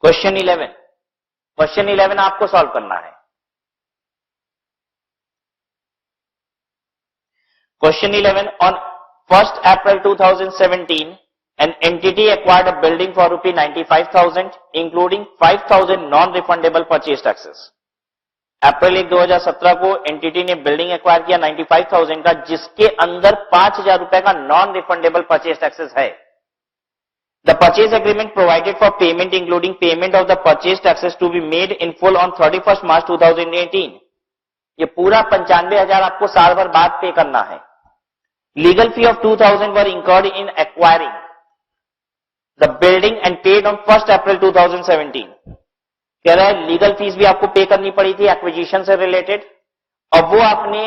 Question 11 आपको solve करना है। Question 11, on 1st April 2017 an entity acquired a building for ₹95,000 including 5,000 non-refundable purchase taxes। अप्रैल 1, 2017 को entity ने building acquire किया 95,000 का, जिसके अंदर 5,000 रुपए का नॉन रिफंडेबल परचेज टैक्सेस है। The purchase agreement provided for payment including payment of the purchase taxes to be made in full on 31 March 2018। ये पूरा 95,000 आपको साल भर बाद पे करना है। Legal fee of 2,000 were incurred in acquiring the building and paid on 1st April 2017। कह रहा है लीगल फीस भी आपको पे करनी पड़ी थी एक्विजिशन से रिलेटेड, और वो आपने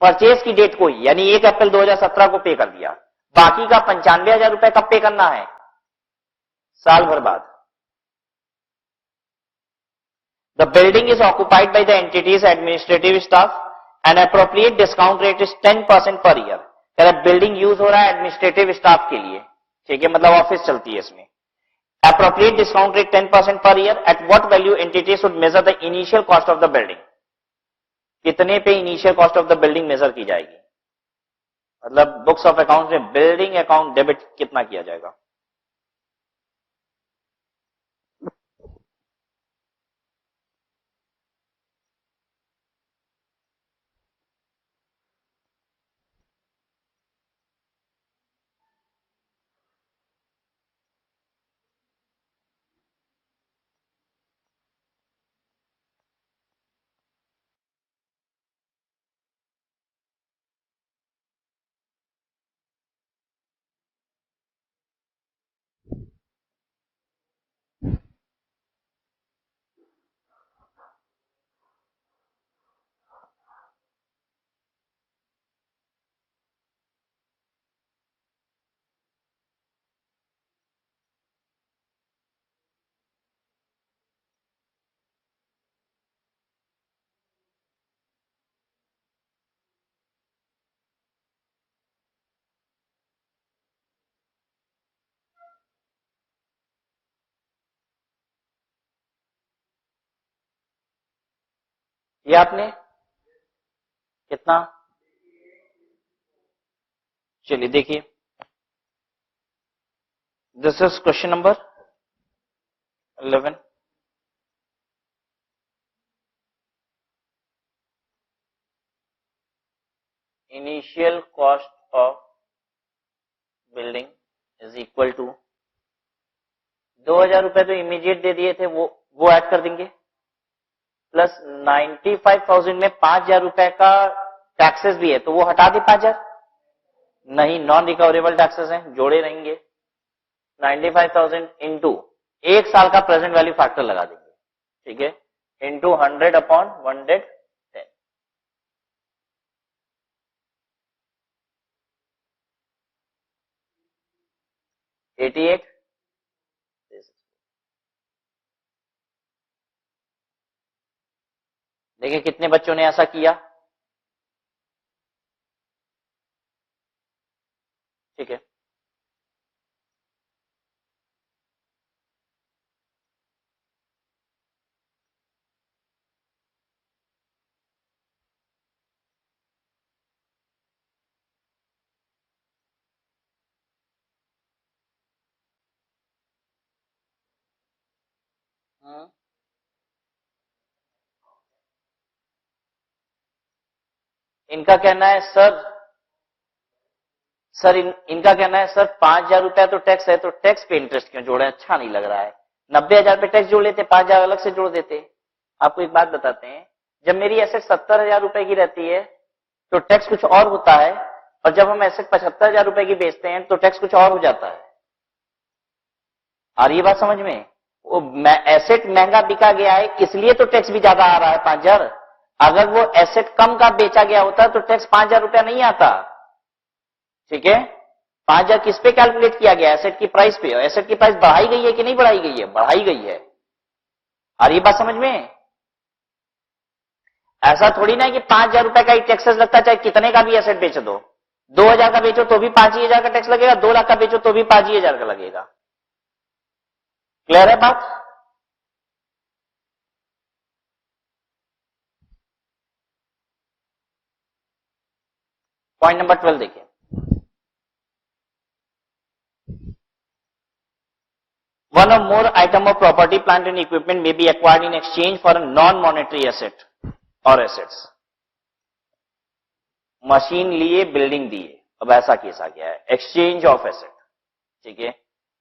परचेज की डेट को ही यानी 1 अप्रैल 2017 को पे कर दिया। बाकी का 95,000 रुपए कब पे करना है? साल भर बाद। The building is occupied by the entities administrative staff and appropriate discount rate is 10% per year. कह रहा है बिल्डिंग यूज हो रहा है एडमिनिस्ट्रेटिव स्टाफ के लिए, ठीक है, मतलब ऑफिस चलती है इसमें। Appropriate discount rate 10% per year. At what value entity should measure the initial cost of the building? कितने पे initial cost of the building measure की जाएगी? मतलब बुक्स ऑफ अकाउंट में बिल्डिंग अकाउंट डेबिट कितना किया जाएगा? ये आपने कितना? चलिए देखिए, this is question number 11। Initial cost of building is equal to 2,000 रुपए तो इमीडिएट दे दिए थे, वो ऐड कर देंगे, प्लस 95,000 में 5,000 रुपए का टैक्सेस भी है, तो वो हटा दे 5,000। नहीं, नॉन रिकवरेबल टैक्सेस हैं, जोड़े रहेंगे। 95,000 इंटू एक साल का प्रेजेंट वैल्यू फैक्टर लगा देंगे, ठीक है, इंटू 100 अपॉन 110, 88। देखिए कितने बच्चों ने ऐसा किया, ठीक है। इनका कहना है सर इनका कहना है सर 5,000 रुपया तो टैक्स है, तो टैक्स पे इंटरेस्ट क्यों जोड़े, अच्छा नहीं लग रहा है। 90,000 पे टैक्स जोड़ लेते, 5,000 अलग से जोड़ देते। आपको एक बात बताते हैं, जब मेरी एसेट 70,000 रुपए की रहती है तो टैक्स कुछ और होता है, और जब हम एसेट 75,000 रुपए की बेचते हैं तो टैक्स कुछ और हो जाता है। आ रही है बात समझ में? वो एसेट महंगा बिका गया है इसलिए तो टैक्स भी ज्यादा आ रहा है 5,000। अगर वो एसेट कम का बेचा गया होता तो टैक्स 5,000 रुपया नहीं आता, ठीक है। 5,000 किस पे कैलकुलेट किया गया? एसेट की प्राइस पे। एसेट की प्राइस बढ़ाई गई है कि नहीं बढ़ाई गई है? बढ़ाई गई है। आ रही बात समझ में? ऐसा थोड़ी ना है कि 5,000 रुपए का ही टैक्सेस लगता है, चाहे कितने का भी एसेट बेच दो। 2,000 का बेचो तो भी 5,000 का टैक्स लगेगा, 2 लाख का बेचो तो भी 5,000 का लगेगा। क्लियर है बात? पॉइंट नंबर 12 देखिए, one or more item of property, plant and equipment may be acquired in exchange for a non-monetary asset or assets. Machine लिए, बिल्डिंग दिए, अब ऐसा केस आ गया है, एक्सचेंज ऑफ एसेट, ठीक है।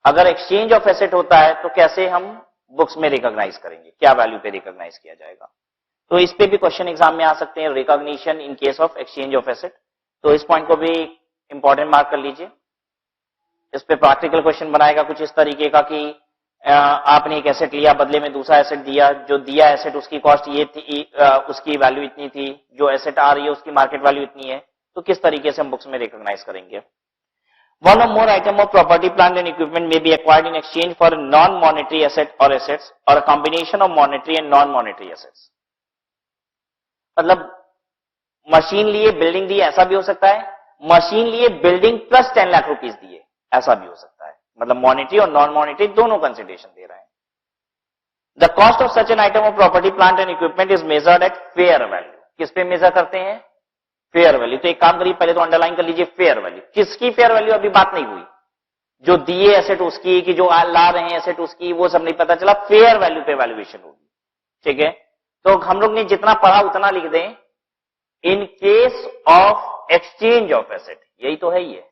अगर एक्सचेंज ऑफ एसेट होता है तो कैसे हम बुक्स में रिकॉग्नाइज करेंगे, क्या वैल्यू पे रिकॉग्नाइज किया जाएगा, तो इस पे भी क्वेश्चन एग्जाम में आ सकते हैं, recognition in case of exchange of asset. तो इस पॉइंट को भी इंपॉर्टेंट मार्क कर लीजिए। इस पे प्रैक्टिकल क्वेश्चन बनाएगा कुछ इस तरीके का कि आपने एक एसेट लिया, बदले में दूसरा एसेट दिया, जो दिया एसेट उसकी कॉस्ट ये थी, उसकी वैल्यू इतनी थी, जो एसेट आ रही है उसकी मार्केट वैल्यू इतनी है, तो किस तरीके से हम बुक्स में रिकॉग्नाइज करेंगे। One or more item of property, plant and equipment may be acquired in exchange for non monetary asset or assets or a combination of monetary and non monetary assets. मतलब machine लिए, building दी, ऐसा भी हो सकता है, machine लिए, building plus 10 lakh rupees दिए, ऐसा भी हो सकता है, मतलब मॉनेटरी और नॉन मॉनेटरी दोनों कंसिडरेशन दे रहे हैं। The cost of such an item of property, plant and equipment is measured at fair value. किस पे मेजर करते हैं, फेयर वैल्यू। तो एक काम करिए, पहले तो अंडरलाइन कर लीजिए फेयर वैल्यू। किसकी फेयर वैल्यू अभी बात नहीं हुई, जो दिए एसेट उसकी, कि जो ला रहे हैं एसेट उसकी, वो सब नहीं पता चला, फेयर वैल्यू पे वैल्यूएशन होगी, ठीक है। तो हम लोग ने जितना पढ़ा उतना लिख दें, in case of exchange of asset, यही तो है ये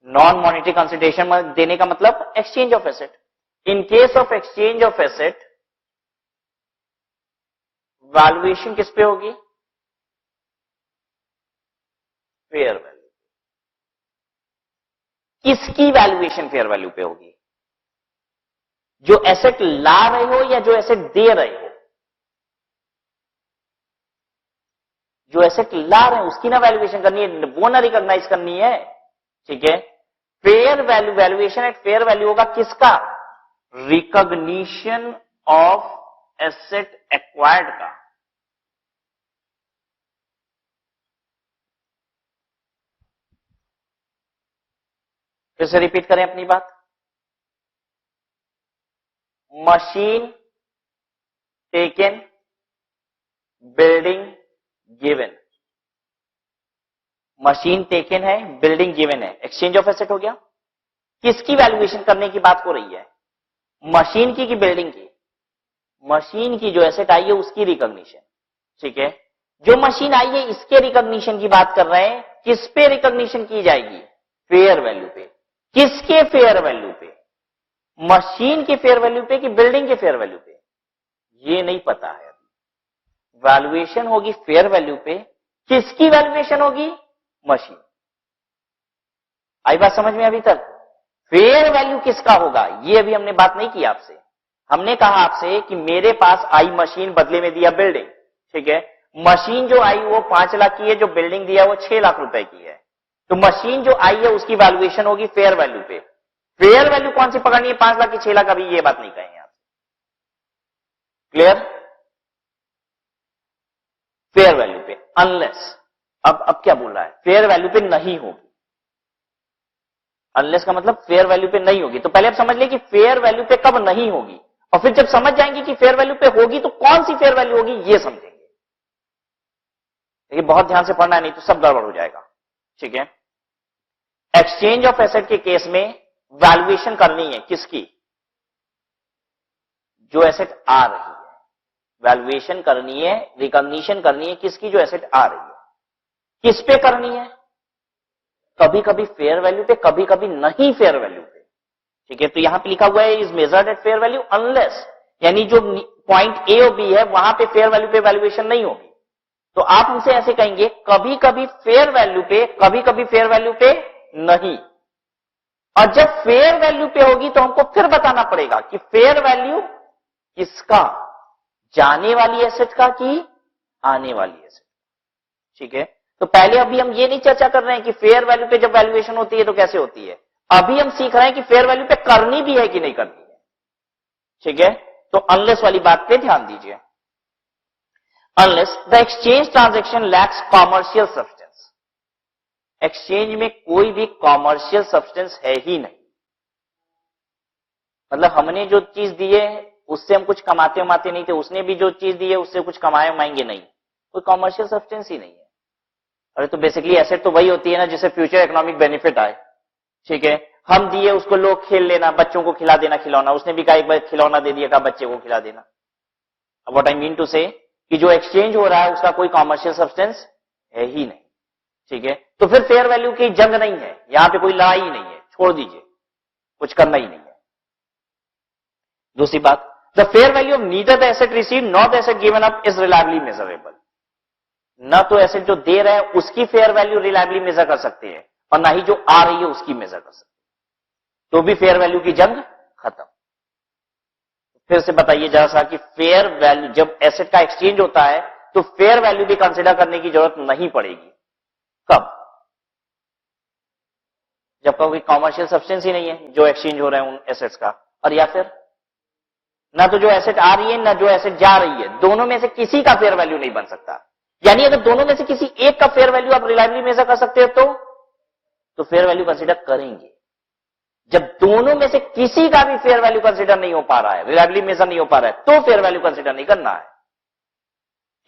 नॉन मॉनेटरी कंसिडरेशन देने का मतलब exchange of asset. In case of exchange of asset valuation किस पे होगी, फेयर वैल्यू। किसकी वैल्यूएशन फेयर वैल्यू पे होगी, जो एसेट ला रहे हो या जो एसेट दे रहे हो। जो एसेट ला रहे हैं उसकी ना वैल्यूएशन करनी है, वो ना रिकॉग्नाइज करनी है, ठीक है। Fair value, valuation eight fair value होगा किसका, रिकॉग्निशन ऑफ एसेट एक्वायर्ड का। फिर से रिपीट करें अपनी बात, machine taken, building given. Machine taken है, बिल्डिंग गिवन है, एक्सचेंज ऑफ एसेट हो गया। किसकी वैल्यूएशन करने की बात हो रही है, मशीन की कि बिल्डिंग की, मशीन की जो एसेट आई है उसकी रिकॉग्निशन, ठीक है। जो मशीन आई है इसके रिकॉग्निशन की बात कर रहे हैं, किस पे रिकॉग्निशन की जाएगी, फेयर वैल्यू पे। किसके फेयर वैल्यू पे, मशीन के फेयर वैल्यू पे कि बिल्डिंग के फेयर वैल्यू पे, ये नहीं पता है अभी। वैल्यूएशन होगी फेयर वैल्यू पे, किसकी वैल्यूएशन होगी, मशीन। आई बात समझ में अभी तक। फेयर वैल्यू किसका होगा ये अभी हमने बात नहीं की आपसे। हमने कहा आपसे कि मेरे पास आई मशीन, बदले में दिया बिल्डिंग, ठीक है। मशीन जो आई वो 5 लाख की है, जो बिल्डिंग दिया वो 6 लाख रुपए की है। तो मशीन जो आई है उसकी वैल्यूएशन होगी फेयर वैल्यू पे। फेयर वैल्यू कौन सी पकड़नी है, 5 लाख की 6 लाख, अभी ये बात नहीं कहेंगे आप। क्लियर, फेयर वैल्यू पे अनलेस, अब क्या बोल रहा है, फेयर वैल्यू पे नहीं होगी। अनलेस का मतलब फेयर वैल्यू पे नहीं होगी। तो पहले आप समझ लें कि फेयर वैल्यू पे कब नहीं होगी, और फिर जब समझ जाएंगे कि फेयर वैल्यू पे होगी तो कौन सी फेयर वैल्यू होगी ये समझेंगे। देखिए बहुत ध्यान से पढ़ना है, नहीं तो सब गड़बड़ हो जाएगा, ठीक है। एक्सचेंज ऑफ एसेट के केस में वैल्यूएशन करनी है किसकी, जो एसेट आ रही है, वैल्यूएशन करनी है, रिकॉग्निशन करनी है किसकी, जो एसेट आ रही है। किस पे करनी है, कभी कभी फेयर वैल्यू पे, कभी कभी नहीं फेयर वैल्यू पे, ठीक है। तो यहां पे लिखा हुआ है is measured at fair value unless, यानी जो पॉइंट ए और बी है वहां पे फेयर वैल्यू पे वैल्यूएशन नहीं होगी। तो आप उनसे ऐसे कहेंगे कभी कभी फेयर वैल्यू पे, कभी कभी फेयर वैल्यू पे नहीं। और जब फेयर वैल्यू पे होगी तो हमको फिर बताना पड़ेगा कि फेयर वैल्यू किसका, जाने वाली एसेट का कि आने वाली एसेट, ठीक है। तो पहले अभी हम ये नहीं चर्चा कर रहे हैं कि फेयर वैल्यू पे जब वैल्यूएशन होती है तो कैसे होती है। अभी हम सीख रहे हैं कि फेयर वैल्यू पे करनी भी है कि नहीं करनी है, ठीक है। तो अनलेस वाली बात पे ध्यान दीजिए। Unless the exchange transaction lakhs commercial substance, exchange में कोई भी कॉमर्शियल सब्सटेंस है ही नहीं। मतलब हमने जो चीज दी है उससे हम कुछ कमाते उमाते नहीं थे, उसने भी जो चीज दी है उससे कुछ कमाए उमाएंगे नहीं, कोई कॉमर्शियल सब्सटेंस ही नहीं है। अरे तो बेसिकली एसेट तो वही होती है ना जिससे फ्यूचर इकोनॉमिक बेनिफिट आए, ठीक है। हम दिए उसको, लोग खेल लेना, बच्चों को खिला देना खिलौना, उसने भी कहा एक बार खिलौना दे दिया, कहा बच्चे को खिला देना। व्हाट आई मीन टू से कि जो एक्सचेंज हो रहा है उसका कोई कॉमर्शियल सब्सटेंस है ही नहीं, ठीक है। तो फिर फेयर वैल्यू की जंग नहीं है, यहां पे कोई लड़ाई ही नहीं है, छोड़ दीजिए, कुछ करना ही नहीं है। दूसरी बात, the fair value of neither the asset receive not the asset given up is reliably measurable. न तो एसेट जो दे रहा है उसकी फेयर वैल्यू रिलायबली मेजर कर सकते हैं और ना ही जो आ रही है उसकी मेजर कर सकते हैं, तो भी फेयर वैल्यू की जंग खत्म। फिर से बताइए जरा सा कि फेयर वैल्यू, जब एसेट का एक्सचेंज होता है तो फेयर वैल्यू भी कंसिडर करने की जरूरत नहीं पड़ेगी। कब? जब कोई कॉमर्शियल सब्सटेंस ही नहीं है जो एक्सचेंज हो रहा है उन एसेट्स का, और या फिर ना तो जो एसेट आ रही है ना जो एसेट जा रही है, दोनों में से किसी का फेयर वैल्यू नहीं बन सकता। यानी अगर दोनों में से किसी एक का फेयर वैल्यू आप रिलायबली मेजर कर सकते हो तो फेयर वैल्यू कंसिडर करेंगे। जब दोनों में से किसी का भी फेयर वैल्यू कंसिडर नहीं हो पा रहा है, रिलायबली मेजर नहीं हो पा रहा है, तो फेयर वैल्यू कंसिडर नहीं करना है।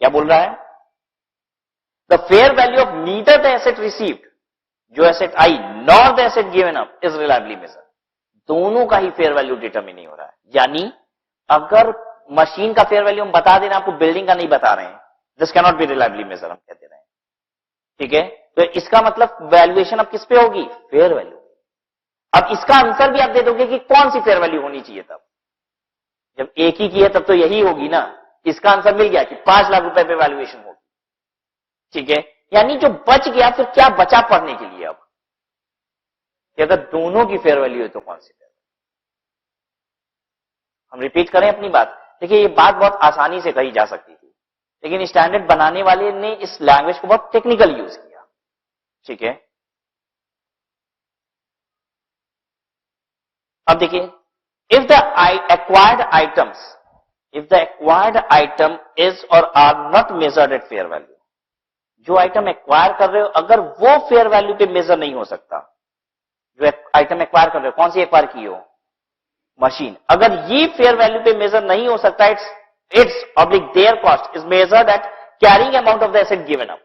क्या बोल रहा है? The fair value of neither the asset received, जो एसेट आई, nor the asset given up is reliably measure, दोनों का ही फेयर वैल्यू डिटरमिन नहीं हो रहा है। यानी अगर मशीन का फेयर वैल्यू हम बता देना, आपको बिल्डिंग का नहीं बता रहे हैं, this can not be reliably measure, हम कहते रहे हैं, ठीक है। तो इसका मतलब वैल्यूएशन अब किस पे होगी? Fair value. अब इसका आंसर भी आप दे दोगे कि कौन सी फेयर वैल्यू होनी चाहिए, तब जब एक ही की है तब तो यही होगी ना। इसका आंसर मिल गया कि 5 लाख रुपए पे वैल्यूएशन होगी, ठीक है। यानी जो बच गया, फिर क्या बचा पढ़ने के लिए अब, कि अगर दोनों की फेयर वैल्यू है तो कौन सी फेयर वैल्यू। हम रिपीट करें अपनी बात। देखिए ये बात बहुत आसानी से कही जा सकती थी, लेकिन स्टैंडर्ड बनाने वाले ने इस लैंग्वेज को बहुत टेक्निकल यूज किया, ठीक है। अब देखिए, if the acquired items, if the acquired item is or are not measured at fair value, जो आइटम एक्वायर कर रहे हो अगर वो फेयर वैल्यू पे मेजर नहीं हो सकता, जो आइटम एक्वायर कर रहे हो, कौन सी एक्वायर की हो? मशीन। अगर ये फेयर वैल्यू पे मेजर नहीं हो सकता, it's oblique there cost is measured eight carrying amount of the asset given up,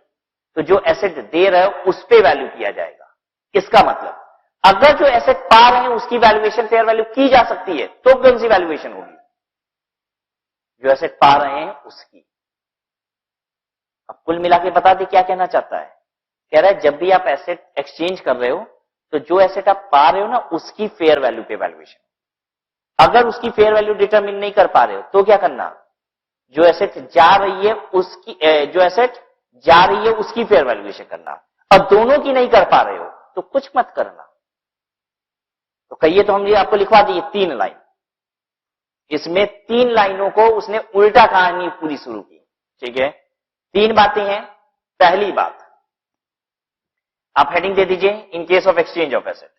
तो जो एसेट दे रहे हो उस पे वैल्यू किया जाएगा। इसका मतलब अगर जो एसेट पा रहे हैं उसकी वैल्यूएशन फेयर वैल्यू की जा सकती है, तो कौन सी वैल्यूएशन होगी? जो एसेट पा रहे हैं उसकी। अब कुल मिला के बता दे क्या कहना चाहता है। कह रहा है जब भी आप एसेट एक्सचेंज कर रहे हो तो जो एसेट आप पा रहे हो ना उसकी फेयर वैल्यू पे वैल्यूएशन। अगर उसकी फेयर वैल्यू डिटरमिन नहीं कर पा रहे हो तो क्या करना? जो एसेट जा रही है उसकी, जो एसेट जा रही है उसकी फेयर वैल्यूएशन करना, और दोनों की नहीं कर पा रहे हो तो कुछ मत करना। तो कहिए तो हमने आपको लिखवा दी 3 लाइन, इसमें 3 लाइनों को उसने उल्टा कहानी पूरी शुरू की, ठीक है। 3 बातें हैं। पहली बात, आप हेडिंग दे दीजिए, in case of exchange of asset.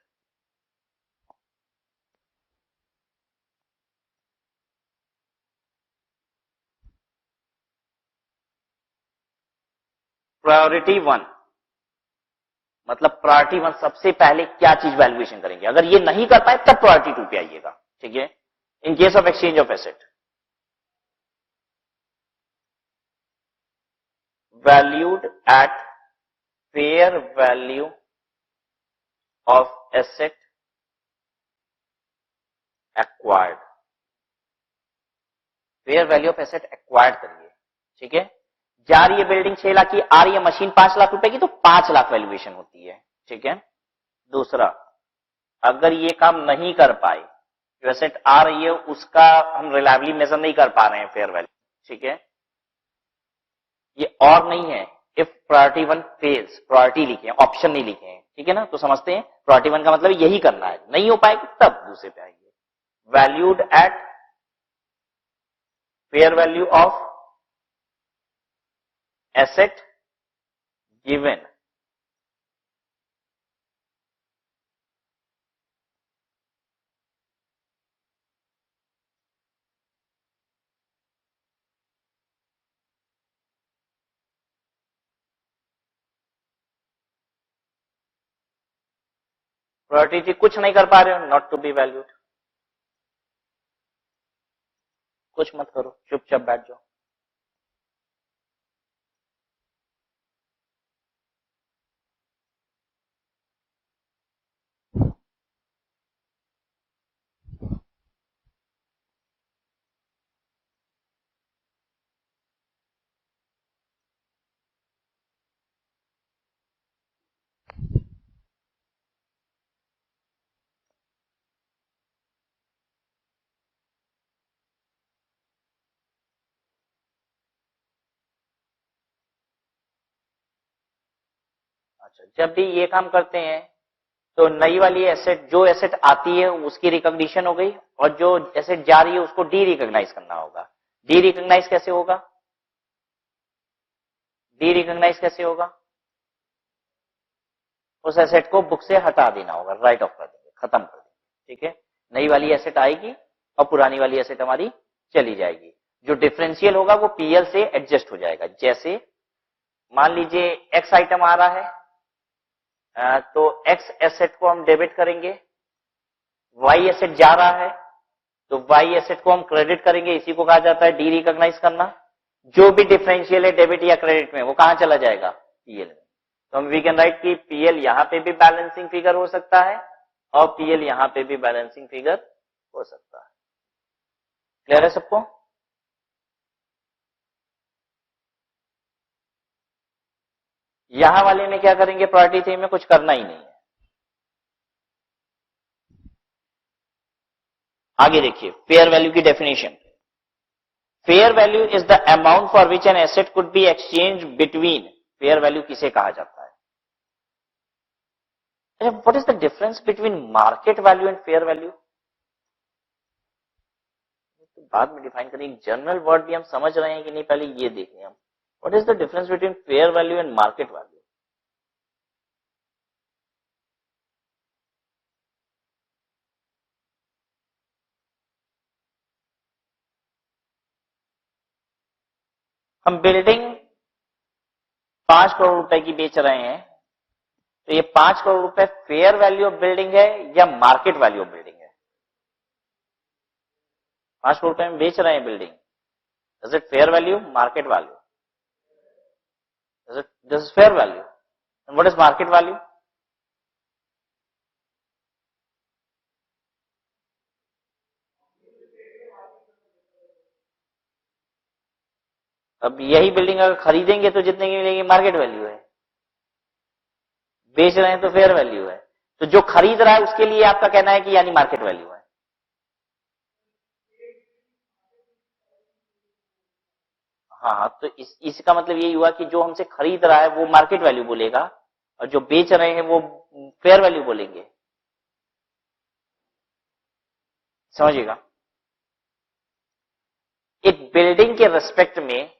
Priority 1, मतलब प्रायोरिटी 1 सबसे पहले क्या चीज वैल्यूएशन करेंगे, अगर ये नहीं कर पाए तब प्रायोरिटी 2 पे आइएगा, ठीक है। In case of exchange of asset, valued at fair value of asset acquired, fair value of asset acquired करिए, ठीक है। जा रही है बिल्डिंग 6 लाख की, आ रही है मशीन 5 लाख रुपए की, तो 5 लाख वैल्यूएशन होती है, ठीक है। दूसरा, अगर ये काम नहीं कर पाए, जो एसेट आ रही है उसका हम रिलायबली मेजर नहीं कर पा रहे हैं फेयर वैल्यू, ठीक है। ये और नहीं है, इफ प्रायोरिटी 1 फेल्स, प्रायोरिटी लिखे हैं, ऑप्शन नहीं लिखे हैं, ठीक है ना। तो समझते हैं प्रायोरिटी 1 का मतलब यही करना है, नहीं हो पाएगा तब दूसरे पे आइए। Valued at fair value of asset given, priority कुछ नहीं कर पा रहे हो, नॉट टू बी वैल्यूड। कुछ मत करो, चुपचाप बैठ जाओ। अच्छा, जब भी ये काम करते हैं तो नई वाली एसेट, जो एसेट आती है उसकी रिकॉग्निशन हो गई, और जो एसेट जा रही है उसको डी रिकॉग्नाइज करना होगा। डी रिकॉग्नाइज कैसे होगा? डी रिकॉग्नाइज कैसे होगा? उस एसेट को बुक से हटा देना होगा, राइट ऑफ कर देंगे, खत्म कर देंगे। ठीक है, नई वाली एसेट आएगी और पुरानी वाली एसेट हमारी चली जाएगी। जो डिफरेंशियल होगा वो पीएल से एडजस्ट हो जाएगा। जैसे मान लीजिए एक्स आइटम आ रहा है, तो एक्स एसेट को हम डेबिट करेंगे, वाई एसेट जा रहा है तो वाई एसेट को हम क्रेडिट करेंगे। इसी को कहा जाता है डी रिकॉग्नाइज करना। जो भी डिफरेंशियल है डेबिट या क्रेडिट में, वो कहां चला जाएगा? पीएल में। तो हम वी कैन राइट कि पीएल यहां पे भी बैलेंसिंग फिगर हो सकता है और पीएल यहां पे भी बैलेंसिंग फिगर हो सकता है। क्लियर है सबको? यहां वाले में क्या करेंगे? प्रायोरिटी थ्री में कुछ करना ही नहीं है। आगे देखिए, फेयर वैल्यू की definition. Fair value is the amount for which an asset could be exchange between. Fair value किसे कहा जाता है? What is the difference between market value and fair value? तो बाद में डिफाइन करेंगे। जनरल वर्ड भी हम समझ रहे हैं कि नहीं, पहले ये देखें हम। What is the difference between fair value and market value? हम बिल्डिंग 5 करोड़ रुपए की बेच रहे हैं, तो ये 5 करोड़ रुपए फेयर वैल्यू ऑफ बिल्डिंग है या मार्केट वैल्यू ऑफ बिल्डिंग है? 5 करोड़ रुपए में बेच रहे हैं building, is it fair value, market value? This is fair value. And what is market value? अब यही बिल्डिंग अगर खरीदेंगे तो जितने की मिलेगी मार्केट वैल्यू है, बेच रहे हैं तो फेयर वैल्यू है। तो जो खरीद रहा है उसके लिए आपका कहना है कि यानी मार्केट वैल्यू है। हाँ, तो इसका मतलब यही हुआ कि जो हमसे खरीद रहा है वो मार्केट वैल्यू बोलेगा और जो बेच रहे हैं वो फेयर वैल्यू बोलेंगे। समझिएगा, एक बिल्डिंग के रेस्पेक्ट में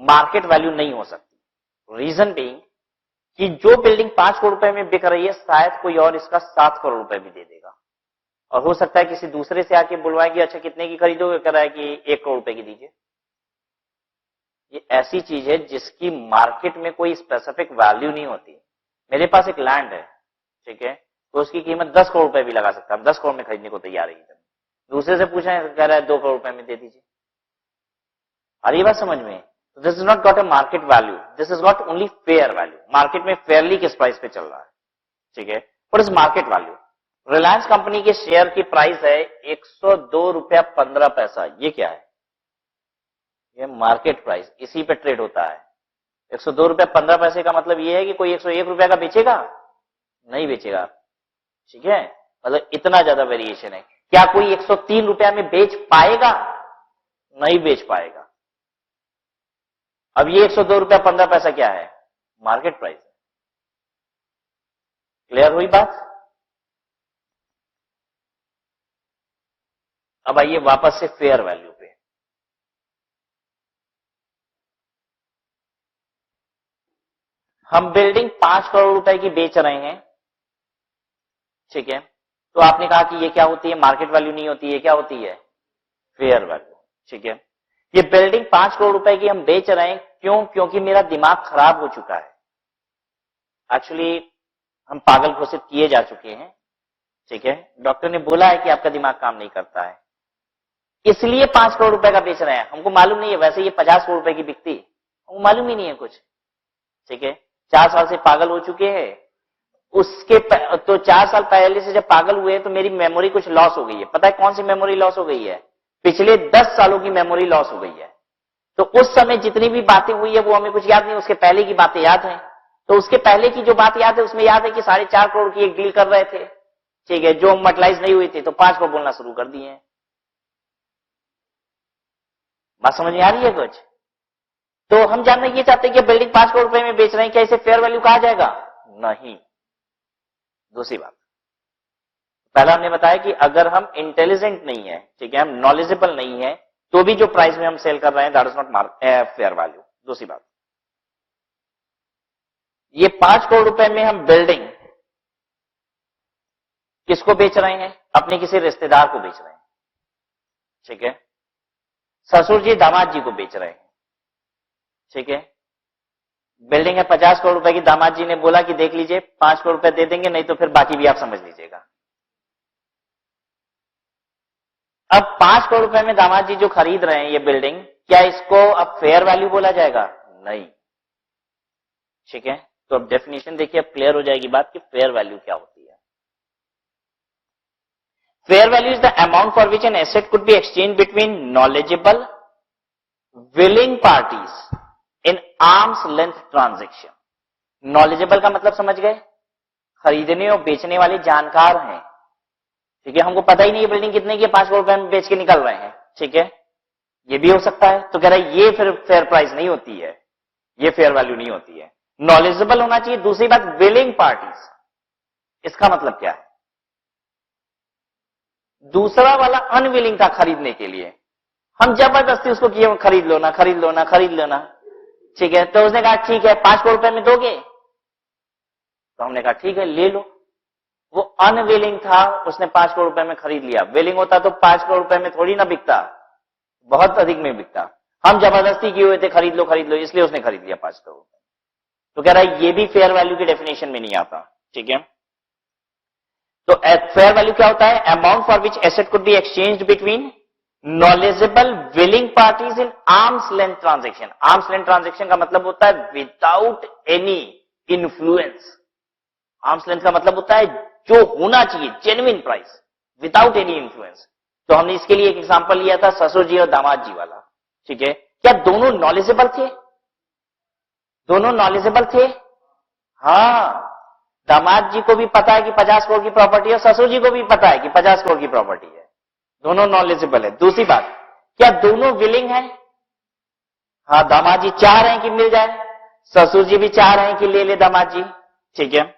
मार्केट वैल्यू नहीं हो सकती। रीजन बीइंग कि जो बिल्डिंग 5 करोड़ रुपए में बिक रही है, शायद कोई और इसका 7 करोड़ रुपए भी दे देगा, और हो सकता है किसी दूसरे से आके बुलवाएंगे, अच्छा कितने की खरीदोगे, कह रहा है कि 1 करोड़ रुपए की दीजिए। ये ऐसी चीज है जिसकी मार्केट में कोई स्पेसिफिक वैल्यू नहीं होती। मेरे पास एक लैंड है, ठीक है, तो उसकी कीमत 10 करोड़ रुपए भी लगा सकता है, 10 करोड़ में खरीदने को तैयार है। दूसरे से पूछा है, कह रहा है 2 करोड़ रुपए में दे दीजिए। और ये बात समझ में, this is not got a market value, this is got only fair value. Market में फेयरली किस प्राइस पे चल रहा है, ठीक है। What is market value? Reliance company के शेयर की प्राइस है 102 रुपया 15 पैसा। ये क्या है? ये मार्केट प्राइस, इसी पे ट्रेड होता है। 102 रुपया 15 पैसे का मतलब ये है कि कोई 101 रुपया का बेचेगा? नहीं बेचेगा, ठीक है। मतलब इतना ज्यादा वेरिएशन है। क्या कोई 103 रुपया में बेच पाएगा? नहीं बेच पाएगा। अब ये 102 रुपया 15 पैसा क्या है? मार्केट प्राइस है। क्लियर हुई बात? अब आइए वापस से फेयर वैल्यू पे। हम बिल्डिंग 5 करोड़ रुपए की बेच रहे हैं, ठीक है। तो आपने कहा कि ये क्या होती है? मार्केट वैल्यू नहीं होती है, क्या होती है? फेयर वैल्यू, ठीक है। ये बिल्डिंग 5 करोड़ रुपए की हम बेच रहे हैं, क्यों? क्योंकि मेरा दिमाग खराब हो चुका है। एक्चुअली हम पागल घोषित किए जा चुके हैं, ठीक है। डॉक्टर ने बोला है कि आपका दिमाग काम नहीं करता है, इसलिए 5 करोड़ रुपए का बेच रहे हैं। हमको मालूम नहीं है, वैसे ये 50 करोड़ रुपए की बिकती, हमको मालूम ही नहीं है कुछ, ठीक है। 4 साल से पागल हो चुके हैं। उसके तो 4 साल पहले से जब पागल हुए तो मेरी मेमोरी कुछ लॉस हो गई है। पता है कौन सी मेमोरी लॉस हो गई है? पिछले 10 सालों की मेमोरी लॉस हो गई है। तो उस समय जितनी भी बातें हुई है वो हमें कुछ याद नहीं, उसके पहले की बातें याद हैं। तो उसके पहले की जो बात याद है उसमें याद है कि 4.5 करोड़ की एक डील कर रहे थे, ठीक है, जो मटलाइज नहीं हुई थी, तो 5 को बोलना शुरू कर दिए हैं। बात समझ में आ रही है कुछ? तो हम जानना ये चाहते हैं कि बिल्डिंग 5 करोड़ रुपए में बेच रहे हैं, क्या इसे फेयर वैल्यू कहा जाएगा? नहीं। दूसरी बात, पहला हमने बताया कि अगर हम इंटेलिजेंट नहीं है, ठीक है, हम नॉलेजेबल नहीं है, तो भी जो प्राइस में हम सेल कर रहे हैं that is not fair value. दूसरी बात, ये 5 करोड़ रुपए में हम बिल्डिंग किसको बेच रहे हैं? अपने किसी रिश्तेदार को बेच रहे हैं, ठीक है, ससुर जी दामाद जी को बेच रहे हैं, ठीक है। बिल्डिंग है 50 करोड़ रुपए की, दामाद जी ने बोला कि देख लीजिए 5 करोड़ रुपए दे देंगे, नहीं तो फिर बाकी भी आप समझ लीजिएगा। अब 5 करोड़ रुपए में दामाद जी जो खरीद रहे हैं ये बिल्डिंग, क्या इसको अब फेयर वैल्यू बोला जाएगा? नहीं, ठीक है। तो अब डेफिनेशन देखिए, अब क्लियर हो जाएगी बात कि फेयर वैल्यू क्या होती है। Fair value is the amount for which an asset could be exchange between knowledgeable willing parties in arms length transaction. Knowledgeable का मतलब समझ गए? खरीदने और बेचने वाले जानकार हैं, ठीक है। हमको पता ही नहीं है बिल्डिंग कितने की, 5 करोड़ रुपए में बेच के निकल रहे हैं, ठीक है, ये भी हो सकता है। तो कह रहा है ये फिर फेयर प्राइस नहीं होती है, ये फेयर वैल्यू नहीं होती है। नॉलेजेबल होना चाहिए। दूसरी बात, विलिंग पार्टीज, इसका मतलब क्या है? दूसरा वाला अनविलिंग था खरीदने के लिए, हम जबरदस्ती उसको किए खरीद लो ना, खरीद लो ना, खरीद लो ना, ठीक है। तो उसने कहा ठीक है 5 करोड़ रुपए में दोगे? तो हमने कहा ठीक है ले लो। वो अनविलिंग था, उसने 5 करोड़ रुपए में खरीद लिया। विलिंग होता तो 5 करोड़ रुपए में थोड़ी ना बिकता, बहुत अधिक में बिकता। हम जबरदस्ती किए हुए थे खरीद लो खरीद लो, इसलिए उसने खरीद लिया 5 करोड़ रुपए। तो कह रहा है ये भी फेयर वैल्यू की डेफिनेशन में नहीं आता, ठीक है। तो फेयर वैल्यू क्या होता है? Amount for which asset could be exchange between knowledgeable willing parties in arms length transaction. Arms length transaction का मतलब होता है without any influence. Arms length का मतलब होता है जो होना चाहिए genuine price, without any influence. तो हमने इसके लिए एक एग्जांपल लिया था ससुर जी और दामाद जी वाला, ठीक है। क्या दोनों नॉलेजेबल थे? दोनों नॉलेजेबल थे, हाँ। दामाद जी को भी पता है कि 50 करोड़ की प्रॉपर्टी है, ससुर जी को भी पता है कि 50 करोड़ की प्रॉपर्टी है, दोनों नॉलेजेबल है। दूसरी बात, क्या दोनों विलिंग हैं? हाँ, दामाद जी चाह रहे हैं कि मिल जाए, ससुर जी भी चाह रहे हैं कि ले ले दामाद जी, ठीक है।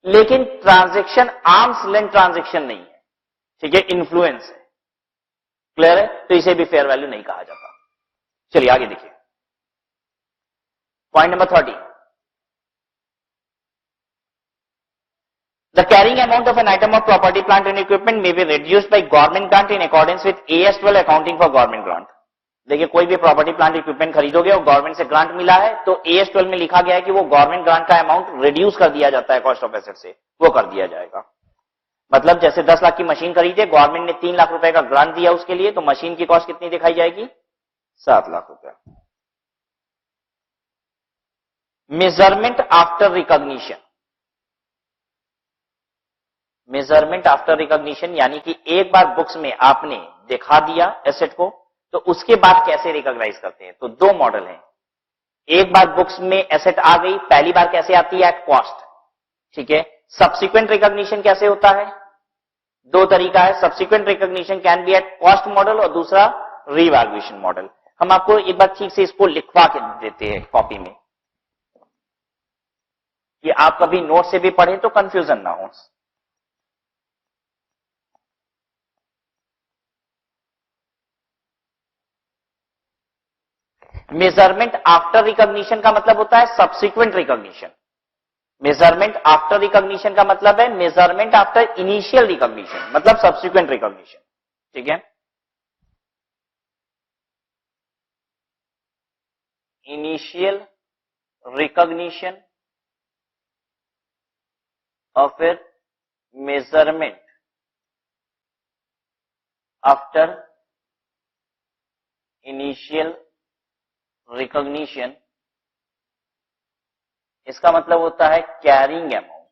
लेकिन ट्रांजैक्शन आर्म्स लेंथ ट्रांजैक्शन नहीं है, ठीक है, इन्फ्लुएंस है। क्लियर है? तो इसे भी फेयर वैल्यू नहीं कहा जाता। चलिए आगे देखिए, point number 30। The carrying amount of an item of property, plant and equipment may be reduced by government grant in accordance with AS12 accounting for government grant. देखिए कोई भी प्रॉपर्टी प्लांट इक्विपमेंट खरीदोगे और गवर्नमेंट से grant मिला है तो AS12 में लिखा गया है कि वो गवर्नमेंट ग्रांट का अमाउंट रिड्यूस कर दिया जाता है कॉस्ट ऑफ एसेट से, वो कर दिया जाएगा। मतलब जैसे 10 लाख की मशीन खरीदे, गवर्नमेंट ने 3 लाख रुपए का ग्रांट दिया उसके लिए, तो मशीन की कॉस्ट कितनी दिखाई जाएगी? 7 लाख रुपए। Measurement after recognition. Measurement after recognition यानी कि एक बार बुक्स में आपने दिखा दिया एसेट को, तो उसके बाद कैसे रिकॉग्नाइज करते हैं? तो दो मॉडल हैं। एक बार बुक्स में एसेट आ गई, पहली बार कैसे आती है? एट कॉस्ट, ठीक है। सब्सिक्वेंट रिकॉग्निशन कैसे होता है? दो तरीका है। Subsequent recognition can be at cost model और दूसरा रीवैल्यूएशन मॉडल। हम आपको एक बार ठीक से इसको लिखवा के देते हैं कॉपी में, कि आप कभी नोट से भी पढ़ें तो कंफ्यूजन ना हो। मेजरमेंट आफ्टर रिकॉग्निशन का मतलब होता है subsequent recognition. Measurement after recognition का मतलब है मेजरमेंट आफ्टर इनिशियल रिकॉग्निशन, मतलब सब्सिक्वेंट रिकॉग्निशन, ठीक है। इनिशियल रिकॉग्निशन और फिर मेजरमेंट आफ्टर इनिशियल रिकॉग्निशन, इसका मतलब होता है कैरिंग अमाउंट,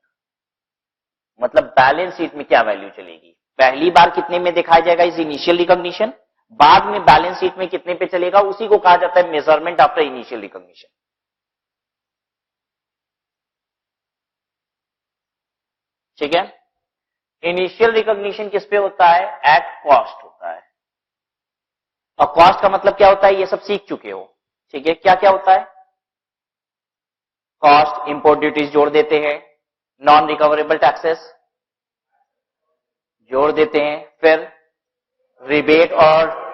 मतलब बैलेंस शीट में क्या वैल्यू चलेगी। पहली बार कितने में दिखाया जाएगा इस इनिशियल रिकॉग्निशन, बाद में बैलेंस शीट में कितने पे चलेगा, उसी को कहा जाता है मेजरमेंट आफ्टर इनिशियल रिकॉग्निशन, ठीक है। इनिशियल रिकॉग्निशन किस पे होता है? एट कॉस्ट होता है। और कॉस्ट का मतलब क्या होता है? ये सब सीख चुके हो, ठीक है। क्या क्या होता है? कॉस्ट, इंपोर्ट ड्यूटीज जोड़ देते हैं, नॉन रिकवरेबल टैक्सेस जोड़ देते हैं, फिर रिबेट और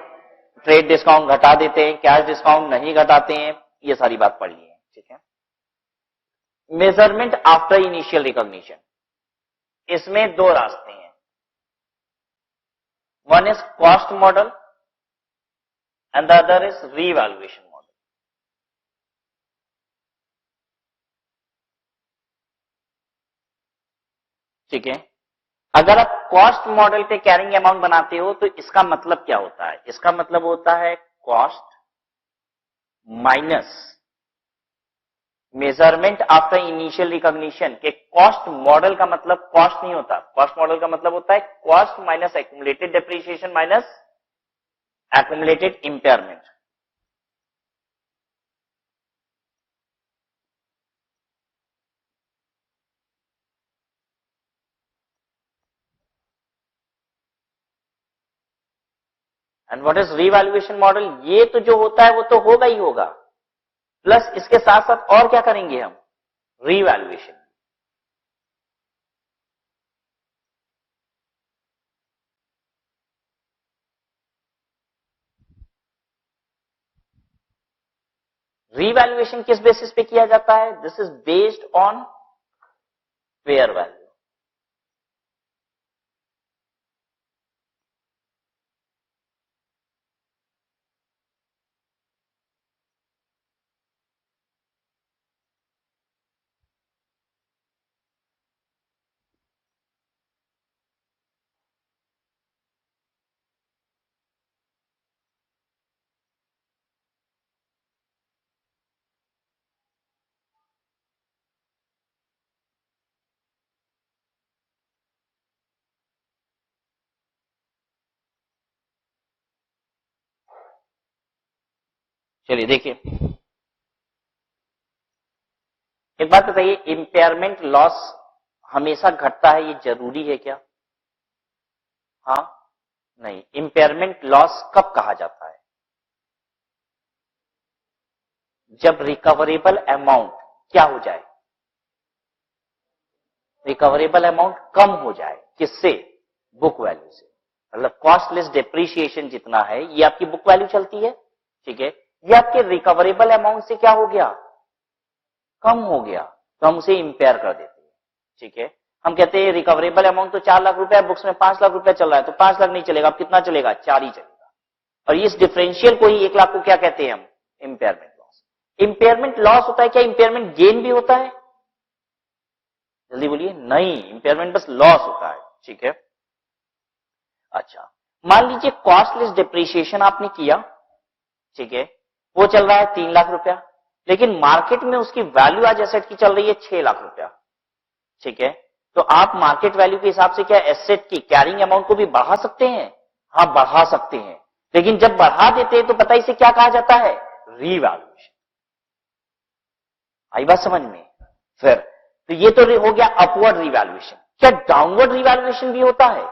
ट्रेड डिस्काउंट घटा देते हैं, कैश डिस्काउंट नहीं घटाते हैं, ये सारी बात पढ़ ली है, ठीक है। मेजरमेंट आफ्टर इनिशियल रिकॉग्निशन, इसमें दो रास्ते हैं, one is cost model and the other is revaluation model. ठीक है, अगर आप कॉस्ट मॉडल पे कैरिंग अमाउंट बनाते हो तो इसका मतलब क्या होता है? इसका मतलब होता है cost minus measurement after initial recognition के कॉस्ट मॉडल का मतलब कॉस्ट नहीं होता, कॉस्ट मॉडल का मतलब होता है cost minus accumulated depreciation minus accumulated impairment. And what is revaluation model? ये तो जो होता है वो तो होगा ही होगा, प्लस इसके साथ साथ और क्या करेंगे हम? रीवैल्यूएशन। रीवैल्यूएशन किस बेसिस पे किया जाता है? This is based on fair value. चलिए देखिए, एक बात बताइए, इंपेयरमेंट लॉस हमेशा घटता है, ये जरूरी है क्या? हाँ नहीं। इंपेयरमेंट लॉस कब कहा जाता है? जब रिकवरेबल अमाउंट क्या हो जाए? रिकवरेबल अमाउंट कम हो जाए। किससे? बुक वैल्यू से। मतलब कॉस्टलेस डेप्रीशिएशन जितना है ये आपकी बुक वैल्यू चलती है, ठीक है, ये आपके रिकवरेबल अमाउंट से क्या हो गया? कम हो गया, तो हम उसे इंपेयर कर देते हैं, ठीक है। हम कहते हैं रिकवरेबल अमाउंट तो 4 लाख रुपया, बुक्स में 5 लाख रुपया चल रहा है, तो 5 लाख नहीं चलेगा, अब कितना चलेगा? 4 ही चलेगा। और इस डिफरेंशियल को ही 1 लाख को क्या कहते हैं हम? Impairment loss. इंपेयरमेंट लॉस होता है क्या इंपेयरमेंट गेन भी होता है? जल्दी बोलिए। नहीं, इंपेयरमेंट बस लॉस होता है, ठीक है। अच्छा, मान लीजिए कॉस्टलेस डिप्रिसिएशन आपने किया, ठीक है, वो चल रहा है 3 लाख रुपया, लेकिन मार्केट में उसकी वैल्यू आज एसेट की चल रही है 6 लाख रुपया, ठीक है। तो आप मार्केट वैल्यू के हिसाब से क्या एसेट की कैरिंग अमाउंट को भी बढ़ा सकते हैं? हाँ, बढ़ा सकते हैं, लेकिन जब बढ़ा देते हैं तो पता इसे क्या कहा जाता है? रीवैल्यूएशन। आई बात समझ में? फिर तो ये तो हो गया अपवर्ड रिवैल्यूएशन। क्या डाउनवर्ड रिवैल्यूएशन भी होता है?